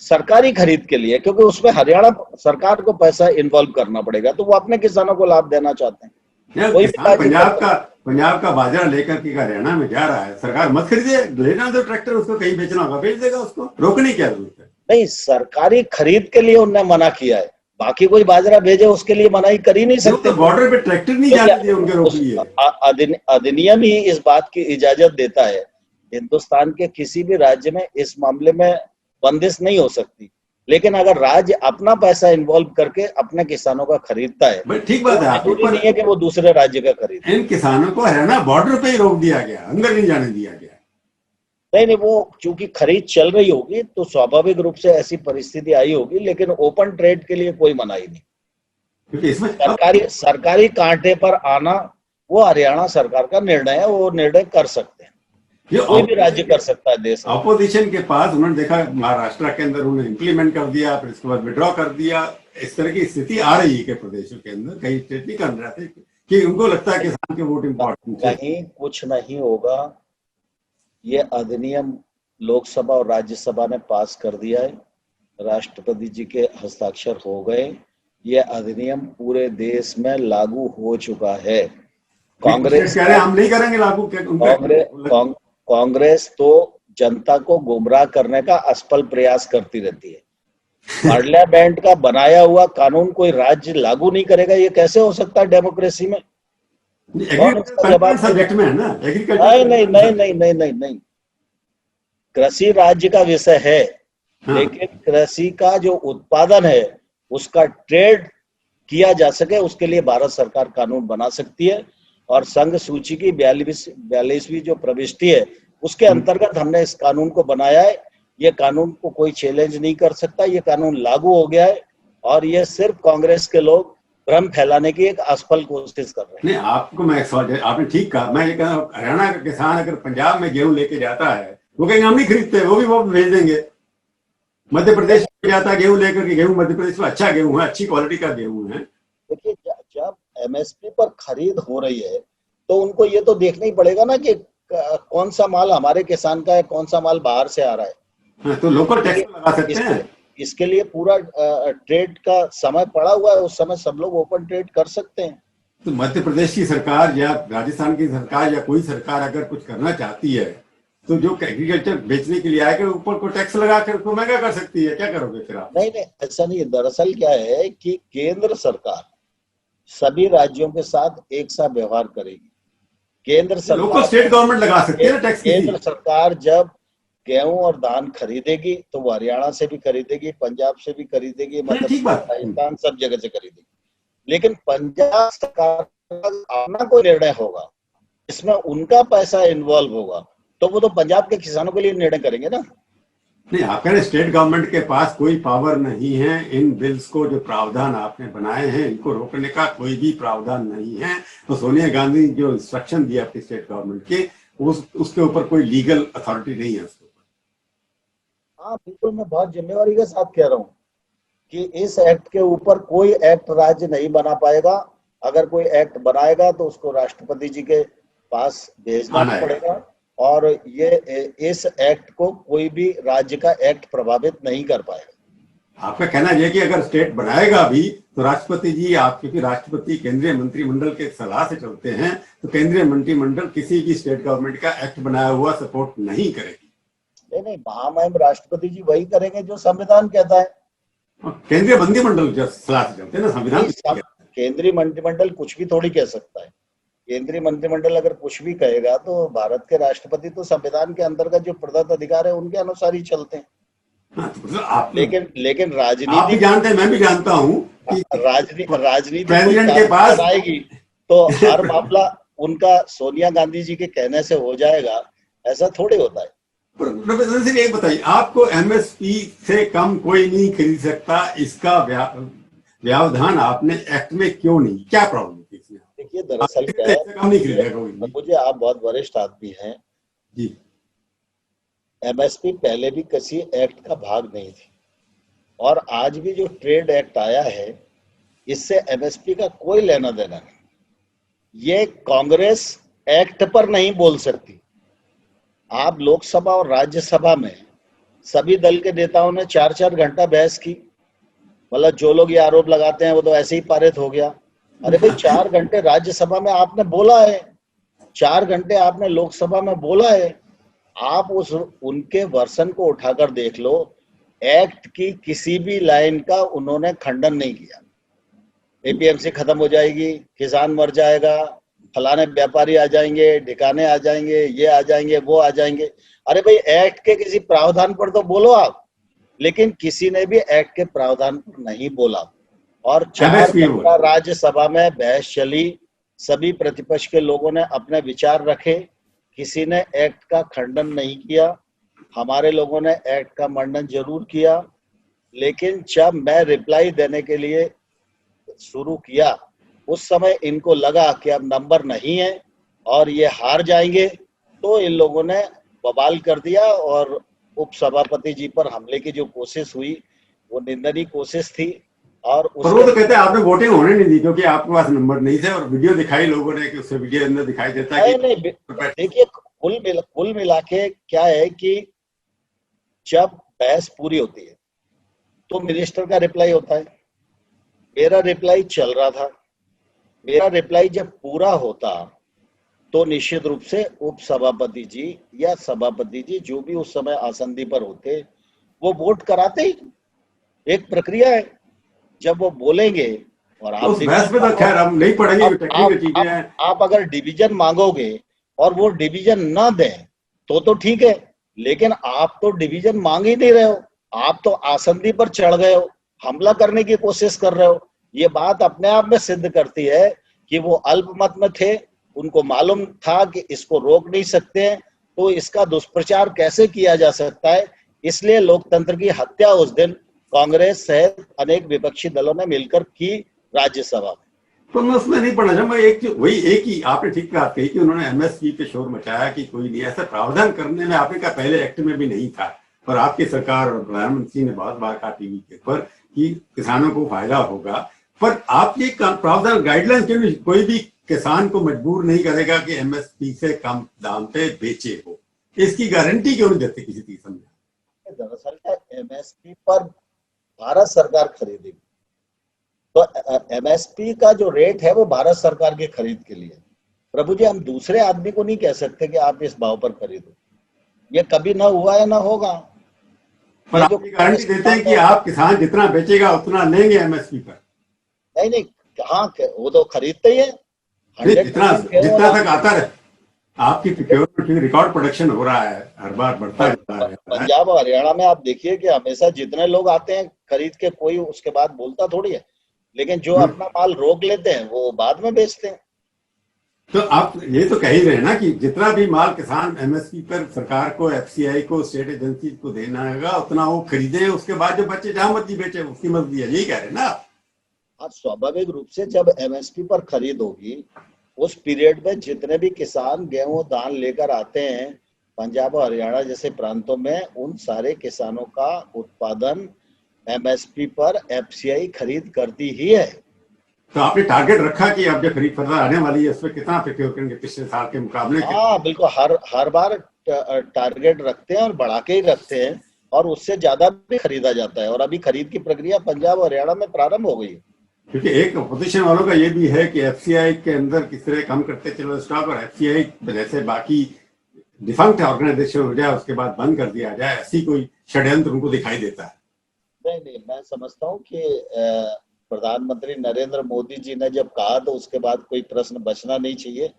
सरकारी खरीद के लिए, क्योंकि उसमें हरियाणा सरकार को पैसा इन्वॉल्व करना पड़ेगा, तो वो अपने किसानों को लाभ देना चाहते हैं। कोई पंजाब का बाजरा लेकर के हरियाणा में जा रहा है, सरकार मत खरीदे, लेना दो ट्रैक्टर, उसको कहीं बेचना होगा बेच देगा, उसको रोकने की क्या जरूरत है? नहीं, सरकारी खरीद के लिए उन्होंने मना किया है, बाकी कोई बाजरा भेजे उसके लिए मनाही कर ही नहीं सकते। तो बॉर्डर पे ट्रैक्टर नहीं जाने दिए, उनके रोक लिए। अधिनियम ही इस बात की इजाजत देता है। हिंदुस्तान के किसी भी राज्य में इस मामले में बंदिश नहीं हो सकती, लेकिन अगर राज्य अपना पैसा इन्वॉल्व करके अपने किसानों का खरीदता है, ठीक बात है, जरूरी नहीं है कि वो दूसरे राज्य का खरीदे। इन किसानों को हरियाणा बॉर्डर पे ही रोक दिया गया, अंदर नहीं जाने दिया गया। नहीं, वो चूंकि खरीद चल रही होगी तो स्वाभाविक रूप से ऐसी परिस्थिति आई होगी, लेकिन ओपन ट्रेड के लिए कोई मनाही नहीं, क्योंकि इसमें सरकारी कांटे पर आना वो हरियाणा सरकार का निर्णय है, वो निर्णय कर सकते हैं, कोई भी राज्य कर सकता है देश। ऑपोजिशन के पास उन्होंने देखा महाराष्ट्र के अंदर उन्होंने इंप्लीमेंट कर दिया, फिर इसके बाद विड्रॉ कर दिया। इस तरह की स्थिति आ रही है कि प्रदेशों के अंदर कई स्टेट नहीं कर रहे थे कि उनको लगता है किसान के वोट इम्पोर्टेंट है। कहीं कुछ नहीं होगा, ये अधिनियम लोकसभा और राज्यसभा ने पास कर दिया है, राष्ट्रपति जी के हस्ताक्षर हो गए, ये अधिनियम पूरे देश में लागू हो चुका है। कांग्रेस कह रहे हम नहीं करेंगे लागू, कांग्रेस तो जनता को गुमराह करने का असफल प्रयास करती रहती है। पार्लियामेंट का बनाया हुआ कानून कोई राज्य लागू नहीं करेगा, ये कैसे हो सकता है डेमोक्रेसी में? सब्जेक्ट में है ना, नहीं, कृषि राज्य का विषय है। हाँ। लेकिन कृषि का जो उत्पादन है उसका ट्रेड किया जा सके, उसके लिए भारत सरकार कानून बना सकती है, और संघ सूची की 42वीं जो प्रविष्टि है उसके अंतर्गत हमने इस कानून को बनाया है। ये कानून को कोई चैलेंज नहीं कर सकता, ये कानून लागू हो गया है, और ये सिर्फ कांग्रेस के लोग भ्रम फैलाने की एक असफल कोशिश कर रहे हैं। नहीं, आपको मैं एक सवाल, आपने ठीक कहा, मैं ये कह रहा हूँ हरियाणा का किसान अगर पंजाब में गेहूं लेके जाता है, वो कहेंगे हम नहीं खरीदते, वो भी वो भेज देंगे। मध्य प्रदेश में जाता है गेहूं लेकर के, गेहूं मध्य प्रदेश में अच्छा गेहूं है, अच्छी क्वालिटी का गेहूं है। देखिए, जब एमएसपी पर खरीद हो रही है तो उनको ये तो देखना ही पड़ेगा ना कि कौन सा माल हमारे किसान का है, कौन सा माल बाहर से आ रहा है। हाँ, तो लोकल टैक्स लगा सकते हैं। इसके लिए पूरा ट्रेड का समय पड़ा हुआ है, उस समय सब लोग ओपन ट्रेड कर सकते हैं। तो मध्य प्रदेश की सरकार या राजस्थान की सरकार या कोई सरकार अगर कुछ करना चाहती है तो जो एग्रीकल्चर बेचने के लिए आएगा ऊपर को टैक्स लगा कर उसको महंगा कर सकती है, क्या करोगे फिर आप? नहीं, ऐसा नहीं है। दरअसल क्या है कि केंद्र सरकार सभी राज्यों के साथ एक सा व्यवहार करेगी। केंद्र सरकार, लोकल स्टेट गवर्नमेंट लगा सकती है ना टैक्स। केंद्र सरकार जब गेहूं और धान खरीदेगी तो वो हरियाणा से भी खरीदेगी, पंजाब से भी खरीदेगी, मतलब राजस्थान, सब जगह से खरीदेगी। लेकिन पंजाब सरकार का अपना कोई निर्णय होगा, इसमें उनका पैसा इन्वॉल्व होगा, तो वो तो पंजाब के किसानों के लिए निर्णय करेंगे ना। नहीं, आप कह रहे स्टेट गवर्नमेंट के पास कोई पावर नहीं है, इन बिल्स को जो प्रावधान आपने बनाए हैं इनको रोकने का कोई भी प्रावधान नहीं है। तो सोनिया गांधी जो इंस्ट्रक्शन दिया अपनी स्टेट गवर्नमेंट के, उसके ऊपर कोई लीगल अथॉरिटी नहीं है उसके ऊपर। हाँ बिल्कुल, मैं बहुत जिम्मेवारी के साथ कह रहा हूँ कि इस एक्ट के ऊपर कोई एक्ट राज्य नहीं बना पाएगा। अगर कोई एक्ट बनाएगा तो उसको राष्ट्रपति जी के पास भेजना आना है। पड़ेगा, और ये इस एक्ट को कोई भी राज्य का एक्ट प्रभावित नहीं कर पाएगा। आपका कहना यह कि अगर स्टेट बनाएगा भी तो राष्ट्रपति जी, आप क्योंकि राष्ट्रपति केंद्रीय मंत्रिमंडल के सलाह से चलते हैं, तो केंद्रीय मंत्रिमंडल किसी भी स्टेट गवर्नमेंट का एक्ट बनाया हुआ सपोर्ट नहीं करेगी। नहीं, महामहिम राष्ट्रपति जी वही करेंगे जो संविधान कहता है। केंद्रीय मंत्रिमंडल जो सलाह से चलते हैं ना, संविधान केंद्रीय मंत्रिमंडल कुछ भी थोड़ी कह सकता है। केंद्रीय मंत्रिमंडल अगर कुछ भी कहेगा तो भारत के राष्ट्रपति तो संविधान के अंतर्गत जो प्रदत्त अधिकार है उनके अनुसार ही चलते हैं। हाँ, तो आप लेकिन आप राजनीति भी जानते हैं, मैं भी जानता हूँ कि राजनीति प्रेसिडेंट के पास आएगी तो हर मामला उनका सोनिया गांधी जी के कहने से हो जाएगा, ऐसा थोड़ी होता है। प्रोफेसर सिंह, एक बताइए, आपको एमएसपी से कम कोई नहीं खरीद सकता, इसका व्यवधान आपने एक्ट में क्यों नहीं, क्या प्रॉब्लम थी इसमें? देखिए, दरअसल क्या है, कम नहीं खरीदेगा कोई भी। मुझे आप बहुत वरिष्ठ आदमी हैं जी। एमएसपी पहले भी किसी एक्ट का भाग नहीं थी, और आज भी जो ट्रेड एक्ट आया है इससे एमएसपी का कोई लेना देना नहीं। ये कांग्रेस एक्ट पर नहीं बोल सकती। आप लोकसभा और राज्यसभा में सभी दल के नेताओं ने 4-4 घंटा बहस की, मतलब जो लोग ये आरोप लगाते हैं वो तो ऐसे ही पारित हो गया। अरे भाई, 4 घंटे राज्यसभा में आपने बोला है, 4 घंटे आपने लोकसभा में बोला है, आप उनके वर्षन को उठाकर देख लो, एक्ट की किसी भी लाइन का उन्होंने खंडन नहीं किया। एपीएमसी खत्म हो जाएगी, किसान मर जाएगा, फलाने व्यापारी आ जाएंगे, ठिकाने आ जाएंगे, ये आ जाएंगे, वो आ जाएंगे। अरे भाई, एक्ट के किसी प्रावधान पर तो बोलो आप, लेकिन किसी ने भी एक्ट के प्रावधान पर नहीं बोला। और 4 घंटा राज्यसभा में बहस चली, सभी प्रतिपक्ष के लोगों ने अपने विचार रखे, किसी ने एक्ट का खंडन नहीं किया। हमारे लोगों ने एक्ट का मंडन जरूर किया, लेकिन जब मैं रिप्लाई देने के लिए शुरू किया उस समय इनको लगा कि अब नंबर नहीं है और ये हार जाएंगे, तो इन लोगों ने बवाल कर दिया, और उपसभापति जी पर हमले की जो कोशिश हुई वो निंदनीय कोशिश थी। और वो तो कहते हैं आपने वोटिंग होने नहीं दी क्योंकि आपके पास नंबर नहीं थे, और वीडियो दिखाई लोगों ने कि उससे वीडियो अंदर दिखाई देता है नहीं, देखिए, कुल मिला के क्या है कि जब बहस पूरी होती है तो मिनिस्टर का रिप्लाई होता है। मेरा रिप्लाई चल रहा था, मेरा रिप्लाई जब पूरा होता तो निश्चित रूप से उपसभापति जी या सभापति जी जो भी उस समय आसंदी पर होते वो वोट कराते ही। एक प्रक्रिया है, जब वो बोलेंगे और आप उस बहस में तो खैर हम नहीं पढ़ेंगे, टेक्निकल चीजें हैं। आप अगर डिवीजन मांगोगे और वो डिवीजन ना दें तो ठीक है, लेकिन आप तो डिवीजन मांग ही नहीं रहे हो, आप तो आसंदी पर चढ़ गए हो, हमला करने की कोशिश कर रहे हो। ये बात अपने आप में सिद्ध करती है कि वो अल्पमत में थे, उनको मालूम था कि इसको रोक नहीं सकते हैं, तो इसका दुष्प्रचार कैसे किया जा सकता है। इसलिए लोकतंत्र की हत्या उस दिन कांग्रेस सहित अनेक विपक्षी दलों ने मिलकर की राज्यसभा में। तो मैं उसमें नहीं पढ़ना चाहूंगा, एक ही आपने ठीक बात कही कि उन्होंने एमएसपी पे शोर मचाया कि कोई नहीं, ऐसा प्रावधान करने में आपने कहा पहले एक्ट में भी नहीं था, और आपकी सरकार और प्रधानमंत्री ने बहुत बार कहा टीवी के पर कि किसानों को फायदा होगा, पर आप ये प्रावधान गाइडलाइन क्यों नहीं? कोई भी किसान को मजबूर नहीं करेगा कि एमएसपी से कम दाम पे बेचे हो, इसकी गारंटी क्यों नहीं देते किसी किस्म में? दरअसल एमएसपी पर भारत सरकार खरीदेगी, तो एमएसपी का जो रेट है वो भारत सरकार की खरीद के लिए। प्रभु जी, हम दूसरे आदमी को नहीं कह सकते कि आप इस भाव पर खरीदो, ये कभी ना हुआ है ना होगा। पर आप ये गारंटी देते हैं कि आप किसान जितना बेचेगा उतना लेंगे एमएसपी पर? नहीं, कहाँ, वो तो खरीदते ही है। जितना तक आता रहे, आपकी प्रोक्योरमेंट रिकॉर्ड प्रोडक्शन हो रहा है, हर बार बढ़ता जाता है। पंजाब और हरियाणा में आप देखिए कि हमेशा जितने लोग आते हैं खरीद के, कोई उसके बाद बोलता थोड़ी है, लेकिन जो अपना माल रोक लेते हैं वो बाद में बेचते हैं। तो आप ये तो कह ही रहे हैं ना कि जितना भी माल किसान एमएसपी पर सरकार को, एफसीआई को, स्टेट एजेंसी को देना होगा उतना वो खरीदे, उसके बाद जो बच्चे जहां मर्जी बेचे उसकी मर्जी है, यही कह रहे हैं ना आप? स्वाभाविक रूप से जब एमएसपी पर खरीद होगी उस पीरियड में जितने भी किसान गेहूं धान लेकर आते हैं पंजाब और हरियाणा जैसे प्रांतों में, उन सारे किसानों का उत्पादन एमएसपी पर एफसीआई खरीद करती ही है। तो आपने टारगेट रखा कि अब जो खरीफ फसल आने वाली है उसमें कितना प्रोक्योर करेंगे पिछले साल के मुकाबले? हाँ बिल्कुल, हर बार टारगेट रखते हैं और बढ़ा के ही रखते हैं, और उससे ज्यादा भी खरीदा जाता है। और अभी खरीद की प्रक्रिया पंजाब और हरियाणा में प्रारंभ हो गई है। क्योंकि एक अपोजिशन वालों का ये भी है कि एफसीआई के अंदर किस तरह कम करते चलो स्टॉक, और एफसीआई जैसे बाकी डिफंक्ट ऑर्गेनाइजेशन हो जाए उसके बाद बंद कर दिया जाए, ऐसी कोई षड्यंत्र उनको दिखाई देता है। नहीं नहीं, मैं समझता हूँ कि प्रधानमंत्री नरेंद्र मोदी जी ने जब कहा तो उसके बाद कोई प्रश्न बचना नहीं चाहिए।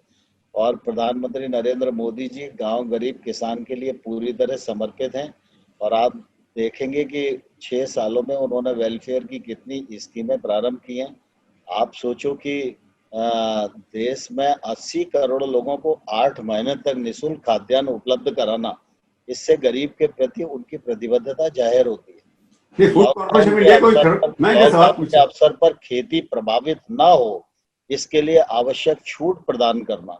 और प्रधानमंत्री नरेंद्र मोदी जी गांव गरीब किसान के लिए पूरी तरह समर्पित हैं। और आप देखेंगे कि 6 सालों में उन्होंने वेलफेयर की कितनी स्कीमें प्रारंभ की हैं। आप सोचो कि देश में 80 करोड़ लोगों को 8 महीने तक निःशुल्क खाद्यान्न उपलब्ध कराना, इससे गरीब के प्रति उनकी प्रतिबद्धता जाहिर होती है। ये फूड कॉर्पोरेशन ऑफ इंडिया कोई, मैं ये सवाल लॉकडाउन के अवसर पर खेती प्रभावित ना हो, इसके लिए आवश्यक छूट प्रदान करना,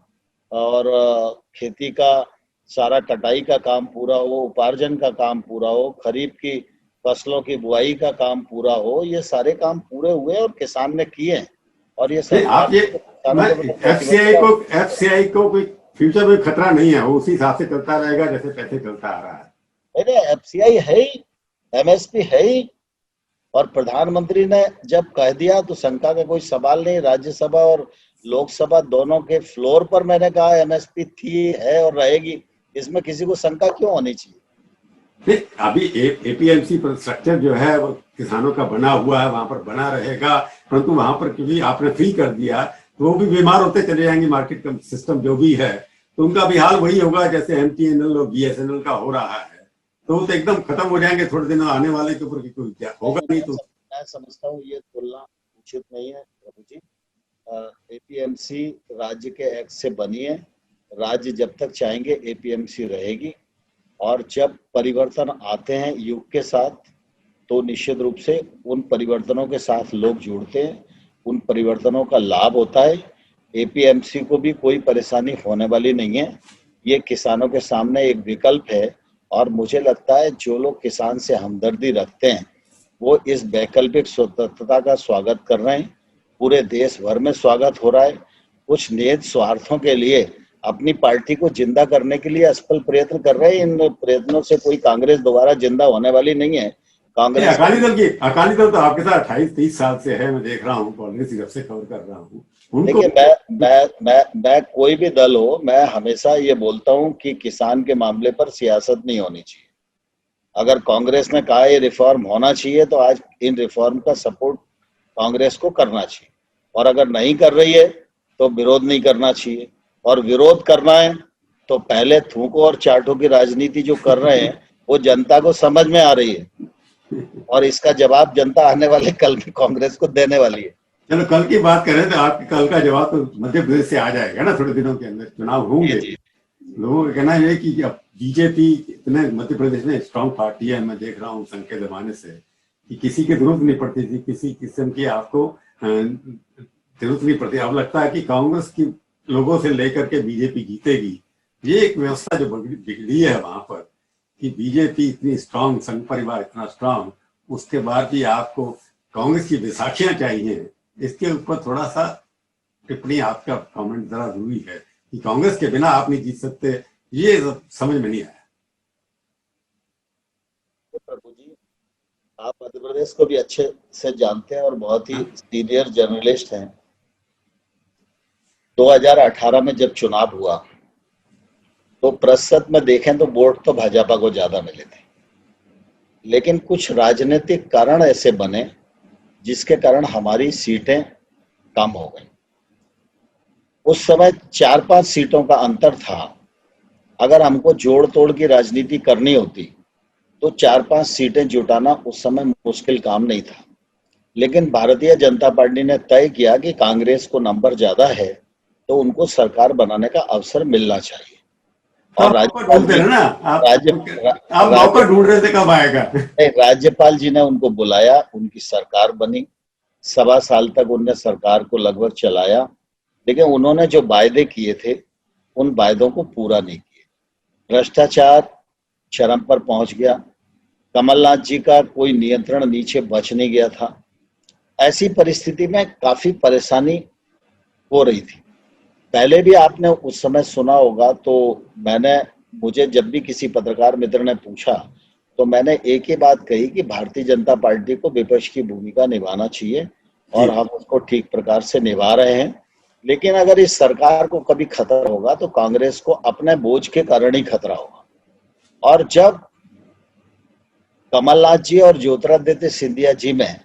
और खेती का सारा कटाई का काम पूरा हो, उपार्जन का काम पूरा हो, खरीफ की फसलों की बुआई का काम पूरा हो, ये सारे काम पूरे हुए और किसान ने किए हैं। और ये नहीं, आप ये एफसीआई को कोई फ्यूचर में खतरा नहीं है, वो उसी हिसाब से चलता रहेगा जैसे पहले चलता आ रहा है। नहीं, एफसीआई है ही, एमएसपी है ही। और प्रधानमंत्री ने जब कह दिया तो शंका का कोई सवाल नहीं। राज्यसभा और लोकसभा दोनों के फ्लोर पर मैंने कहा एमएसपी थी, है और रहेगी, इसमें किसी को शंका क्यों होनी चाहिए? नहीं, अभी एपीएमसी स्ट्रक्चर जो है वो किसानों का बना हुआ है, वहां पर बना रहेगा, परंतु वहां पर क्योंकि आपने फ्री कर दिया तो वो भी बीमार होते चले जाएंगे। मार्केट का सिस्टम जो भी है तो उनका भी हाल वही होगा जैसे एमटीएनएल और बीएसएनएल का हो रहा है, तो वो तो एकदम खत्म हो जाएंगे थोड़े दिन आने वाले के ऊपर, कोई क्या होगा नहीं। तो मैं समझता हूँ ये तुलना उचित नहीं है प्रभु जी। एपीएमसी राज्य के एक्ट से बनी है, राज्य जब तक चाहेंगे एपीएमसी रहेगी। और जब परिवर्तन आते हैं युग के साथ तो निश्चित रूप से उन परिवर्तनों के साथ लोग जुड़ते हैं, उन परिवर्तनों का लाभ होता है। एपीएमसी को भी कोई परेशानी होने वाली नहीं है, ये किसानों के सामने एक विकल्प है। और मुझे लगता है जो लोग किसान से हमदर्दी रखते हैं वो इस वैकल्पिक स्वतंत्रता का स्वागत कर रहे हैं। पूरे देश भर में स्वागत हो रहा है। कुछ निहित स्वार्थों के लिए अपनी पार्टी को जिंदा करने के लिए असफल प्रयत्न कर रहे हैं। इन प्रयत्नों से कोई कांग्रेस दोबारा जिंदा होने वाली नहीं है। कांग्रेस अकाली दल तो आपके साथ 28-30 साल से है, मैं देख रहा हूँ, कांग्रेस जब से कवर कर रहा हूँ। देखिए, मैं कोई भी दल हो, मैं हमेशा ये बोलता हूँ कि किसान के मामले पर सियासत नहीं होनी चाहिए। अगर कांग्रेस ने कहा ये रिफॉर्म होना चाहिए तो आज इन रिफॉर्म का सपोर्ट कांग्रेस को करना चाहिए। और अगर नहीं कर रही है तो विरोध नहीं करना चाहिए। और विरोध करना है तो पहले थूको और चाटो की राजनीति जो कर रहे हैं वो जनता को समझ में आ रही है, और इसका जवाब जनता आने वाले कल में कांग्रेस को देने वाली है। चलो कल की बात करें तो आपके कल का जवाब तो मध्य प्रदेश से आ जाएगा ना, थोड़े दिनों के अंदर चुनाव होंगे। लोगों का कहना यह कि अब बीजेपी इतने मध्य प्रदेश में स्ट्रांग पार्टी है, मैं देख रहा हूँ संघ के जमाने से, कि किसी की जरूरत नहीं पड़ती थी, किसी किस्म की आपको जरूरत नहीं पड़ती। अब लगता है कि कांग्रेस की लोगों से लेकर के बीजेपी जीतेगी। ये एक व्यवस्था जो बिगड़ी है वहां पर कि बीजेपी इतनी स्ट्रांग, संघ परिवार इतना स्ट्रांग, उसके बाद भी आपको कांग्रेस की बैसाखियां चाहिए। इसके ऊपर थोड़ा सा टिप्पणी, आपका कमेंट जरा जरूरी है कि कांग्रेस के बिना आप नहीं जीत सकते, ये समझ में नहीं आया। प्रभु जी, आप मध्य प्रदेश को भी अच्छे से जानते हैं और बहुत ही सीनियर जर्नलिस्ट हैं। 2018 में जब चुनाव हुआ तो प्रतिशत में देखें तो वोट तो भाजपा को ज्यादा मिले थे, लेकिन कुछ राजनीतिक कारण ऐसे बने जिसके कारण हमारी सीटें कम हो गई। उस समय 4-5 सीटों का अंतर था। अगर हमको जोड़ तोड़ की राजनीति करनी होती तो 4-5 सीटें जुटाना उस समय मुश्किल काम नहीं था। लेकिन भारतीय जनता पार्टी ने तय किया कि कांग्रेस को नंबर ज्यादा है तो उनको सरकार बनाने का अवसर मिलना चाहिए। और राज्यपाल जी ने उनको बुलाया, उनकी सरकार बनी। 1.25 साल तक उनने सरकार को लगभग चलाया, लेकिन उन्होंने जो वायदे किए थे उन वायदों को पूरा नहीं किए। भ्रष्टाचार चरम पर पहुंच गया। कमलनाथ जी का कोई नियंत्रण नीचे बच नहीं गया था। ऐसी परिस्थिति में काफी परेशानी हो रही थी। पहले भी आपने उस समय सुना होगा, तो मुझे जब भी किसी पत्रकार मित्र ने पूछा तो मैंने एक ही बात कही कि भारतीय जनता पार्टी को विपक्ष की भूमिका निभाना चाहिए और हम उसको ठीक प्रकार से निभा रहे हैं। लेकिन अगर इस सरकार को कभी खतरा होगा तो कांग्रेस को अपने बोझ के कारण ही खतरा होगा। और जब कमलनाथ जी और ज्योतिरादित्य सिंधिया जी में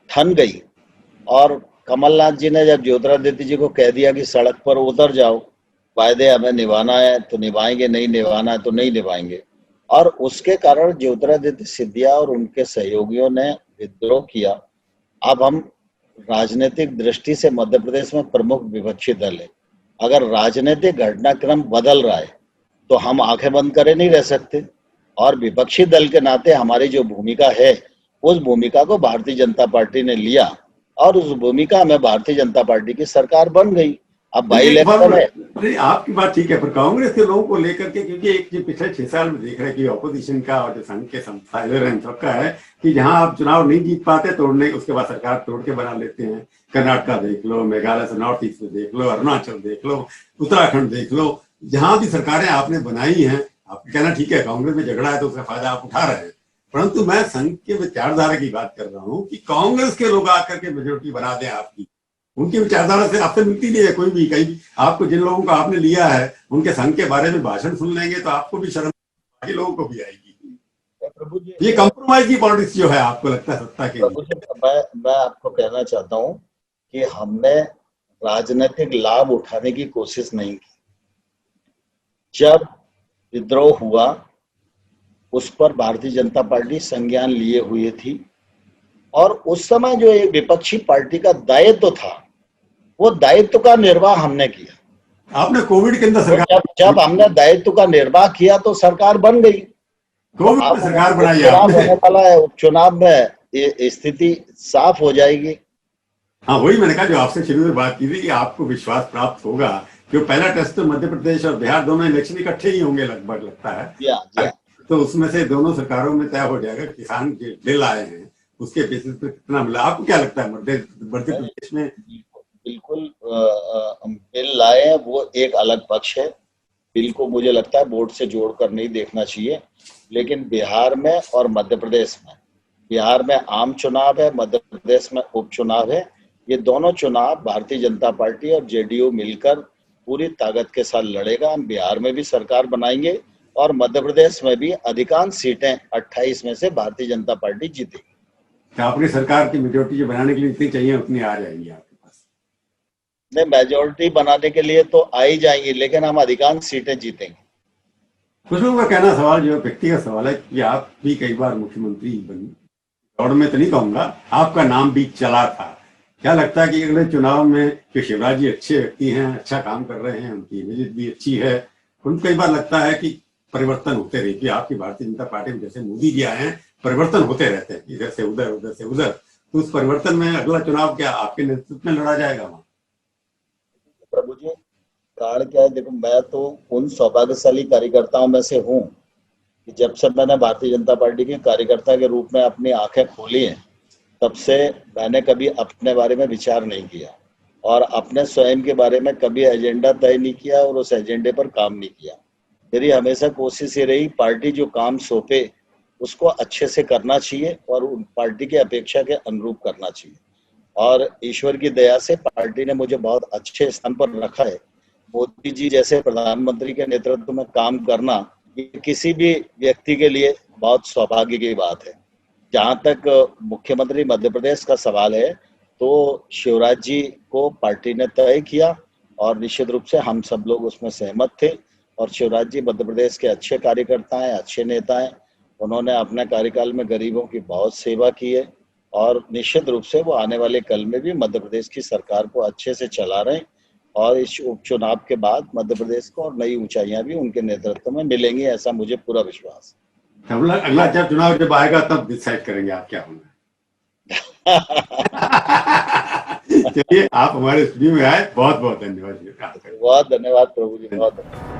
ठन गई और कमलनाथ जी ने जब ज्योतिरादित्य जी को कह दिया कि सड़क पर उतर जाओ, वायदे हमें निभाना है तो निभाएंगे, नहीं निभाना है तो नहीं निभाएंगे, और उसके कारण ज्योतिरादित्य सिंधिया और उनके सहयोगियों ने विद्रोह किया। अब हम राजनीतिक दृष्टि से मध्य प्रदेश में प्रमुख विपक्षी दल है। अगर राजनीतिक घटनाक्रम बदल रहा है तो हम आंखें बंद करे नहीं रह सकते, और विपक्षी दल के नाते हमारी जो भूमिका है उस भूमिका को भारतीय जनता पार्टी ने लिया और उस भूमिका में भारतीय जनता पार्टी की सरकार बन गई। अब बाई इलेक्शन है। नहीं, आपकी बात ठीक है, पर कांग्रेस के लोगों को लेकर के, क्योंकि एक जो पिछले 6 साल में देख रहे हैं कि ऑपोजिशन का और जो संघ के सबका है कि जहां आप चुनाव नहीं जीत पाते तोड़ने, उसके बाद सरकार तोड़ के बना लेते हैं। कर्नाटका देख लो, मेघालय से नॉर्थ ईस्ट में देख लो, अरुणाचल देख लो, उत्तराखंड देख लो, जहां भी सरकारें आपने बनाई हैं, आपका कहना ठीक है कांग्रेस में झगड़ा है तो उसका फायदा आप उठा रहे हैं, परंतु मैं संघ के विचारधारा की बात कर रहा हूँ कि कांग्रेस के लोग आकर के मेजोरिटी बना दें आपकी। उनकी विचारधारा से आपसे मिलती नहीं है कोई भी। कहीं आपको जिन लोगों को आपने लिया है उनके संघ के बारे में भाषण सुन लेंगे तो आपको भी शर्म, बाकी लोगों को भी आएगी। प्रभु जी, ये कंप्रोमाइज की पॉलिटिक्स जो है आपको लगता है सत्ता के प्रभु जी, मैं आपको कहना चाहता हूँ कि हमने राजनीतिक लाभ उठाने की कोशिश नहीं की। जब विद्रोह हुआ उस पर भारतीय जनता पार्टी संज्ञान लिए हुए थी, और उस समय जो एक विपक्षी पार्टी का दायित्व था वो दायित्व का निर्वाह हमने किया। आपने कोविड के अंदर सरकार, जब हमने दायित्व का निर्वाह किया तो सरकार बन गई। कोविड में सरकार बनाई आपने, होने वाला है उपचुनाव में स्थिति साफ हो जाएगी। हाँ, वही मैंने कहा जो आपसे शुरू में बात की थी कि आपको विश्वास प्राप्त होगा, जो पहला टेस्ट तो मध्य प्रदेश और बिहार दोनों इलेक्शन इकट्ठे ही होंगे लगभग, लगता है तो उसमें से दोनों सरकारों में तय हो जाएगा। किसान जो बिल आए हैं उसके बेसिस पे कितना मिला, आपको क्या लगता है मध्य प्रदेश में? बिल्कुल बिल लाए हैं वो एक अलग पक्ष है। बिल को मुझे लगता है बोर्ड से जोड़कर नहीं देखना चाहिए, लेकिन बिहार में और मध्य प्रदेश में, बिहार में आम चुनाव है, मध्य प्रदेश में उपचुनाव है। ये दोनों चुनाव भारतीय जनता पार्टी और जेडीयू मिलकर पूरी ताकत के साथ लड़ेगा। हम बिहार में भी सरकार बनाएंगे और मध्य प्रदेश में भी अधिकांश सीटें 28 में से भारतीय जनता पार्टी जीतेगी। तो अपनी सरकार की मेजोरिटी जो बनाने के लिए जितनी चाहिए उतनी आ जाएंगी आपके पास? नहीं, मेजोरिटी बनाने के लिए तो आ ही जाएंगी, लेकिन हम अधिकांश सीटें जीतेंगे। कुछ लोगों का कहना, सवाल जो व्यक्तिगत सवाल है कि आप भी कई बार मुख्यमंत्री बने, दौड़ में तो नहीं कहूंगा, आपका नाम भी चला था। क्या लगता है कि अगले चुनाव में जो शिवराज जी अच्छे व्यक्ति हैं, अच्छा काम कर रहे हैं, उनकी इमेज भी अच्छी है, उनको कई बार लगता है कि परिवर्तन होते रहे, कि आपकी भारतीय जनता पार्टी में जैसे मोदी जी आए हैं परिवर्तन होते रहते हैं, इधर से उधर उधर से उधर, तो उस परिवर्तन में अगला चुनाव क्या आपके नेतृत्व में लड़ा जाएगा वहां? प्रभु जी, कारण क्या है, देखो मैं तो उन सौभाग्यशाली कार्यकर्ताओं में से हूँ कि जब से मैंने भारतीय जनता पार्टी के कार्यकर्ता के रूप में अपनी आंखें खोली हैं तब से मैंने कभी अपने बारे में विचार नहीं किया और अपने स्वयं के बारे में कभी एजेंडा तय नहीं किया और उस एजेंडे पर काम नहीं किया। मेरी हमेशा कोशिश ये रही पार्टी जो काम सौंपे उसको अच्छे से करना चाहिए और उन पार्टी की अपेक्षा के अनुरूप करना चाहिए, और ईश्वर की दया से पार्टी ने मुझे बहुत अच्छे स्थान पर रखा है। मोदी जी जैसे प्रधानमंत्री के नेतृत्व में काम करना ये किसी भी व्यक्ति के लिए बहुत सौभाग्य की बात है। जहां तक मुख्यमंत्री मध्य प्रदेश का सवाल है तो शिवराज जी को पार्टी ने तय किया और निश्चित रूप से हम सब लोग उसमें सहमत थे, और शिवराज जी मध्य प्रदेश के अच्छे कार्यकर्ता हैं, अच्छे नेता हैं। उन्होंने अपने कार्यकाल में गरीबों की बहुत सेवा की है और निश्चित रूप से वो आने वाले कल में भी मध्य प्रदेश की सरकार को अच्छे से चला रहे हैं, और इस उपचुनाव के बाद मध्य प्रदेश को और नई ऊंचाइयां भी उनके नेतृत्व में मिलेंगी, ऐसा मुझे पूरा विश्वास है। अगला जब चुनाव जब आएगा तब डिसाइड करेंगे आप क्या होना। चलिए, आप हमारे स्टूडियो में आए, बहुत बहुत धन्यवाद। बहुत धन्यवाद प्रभु जी, बहुत धन्यवाद।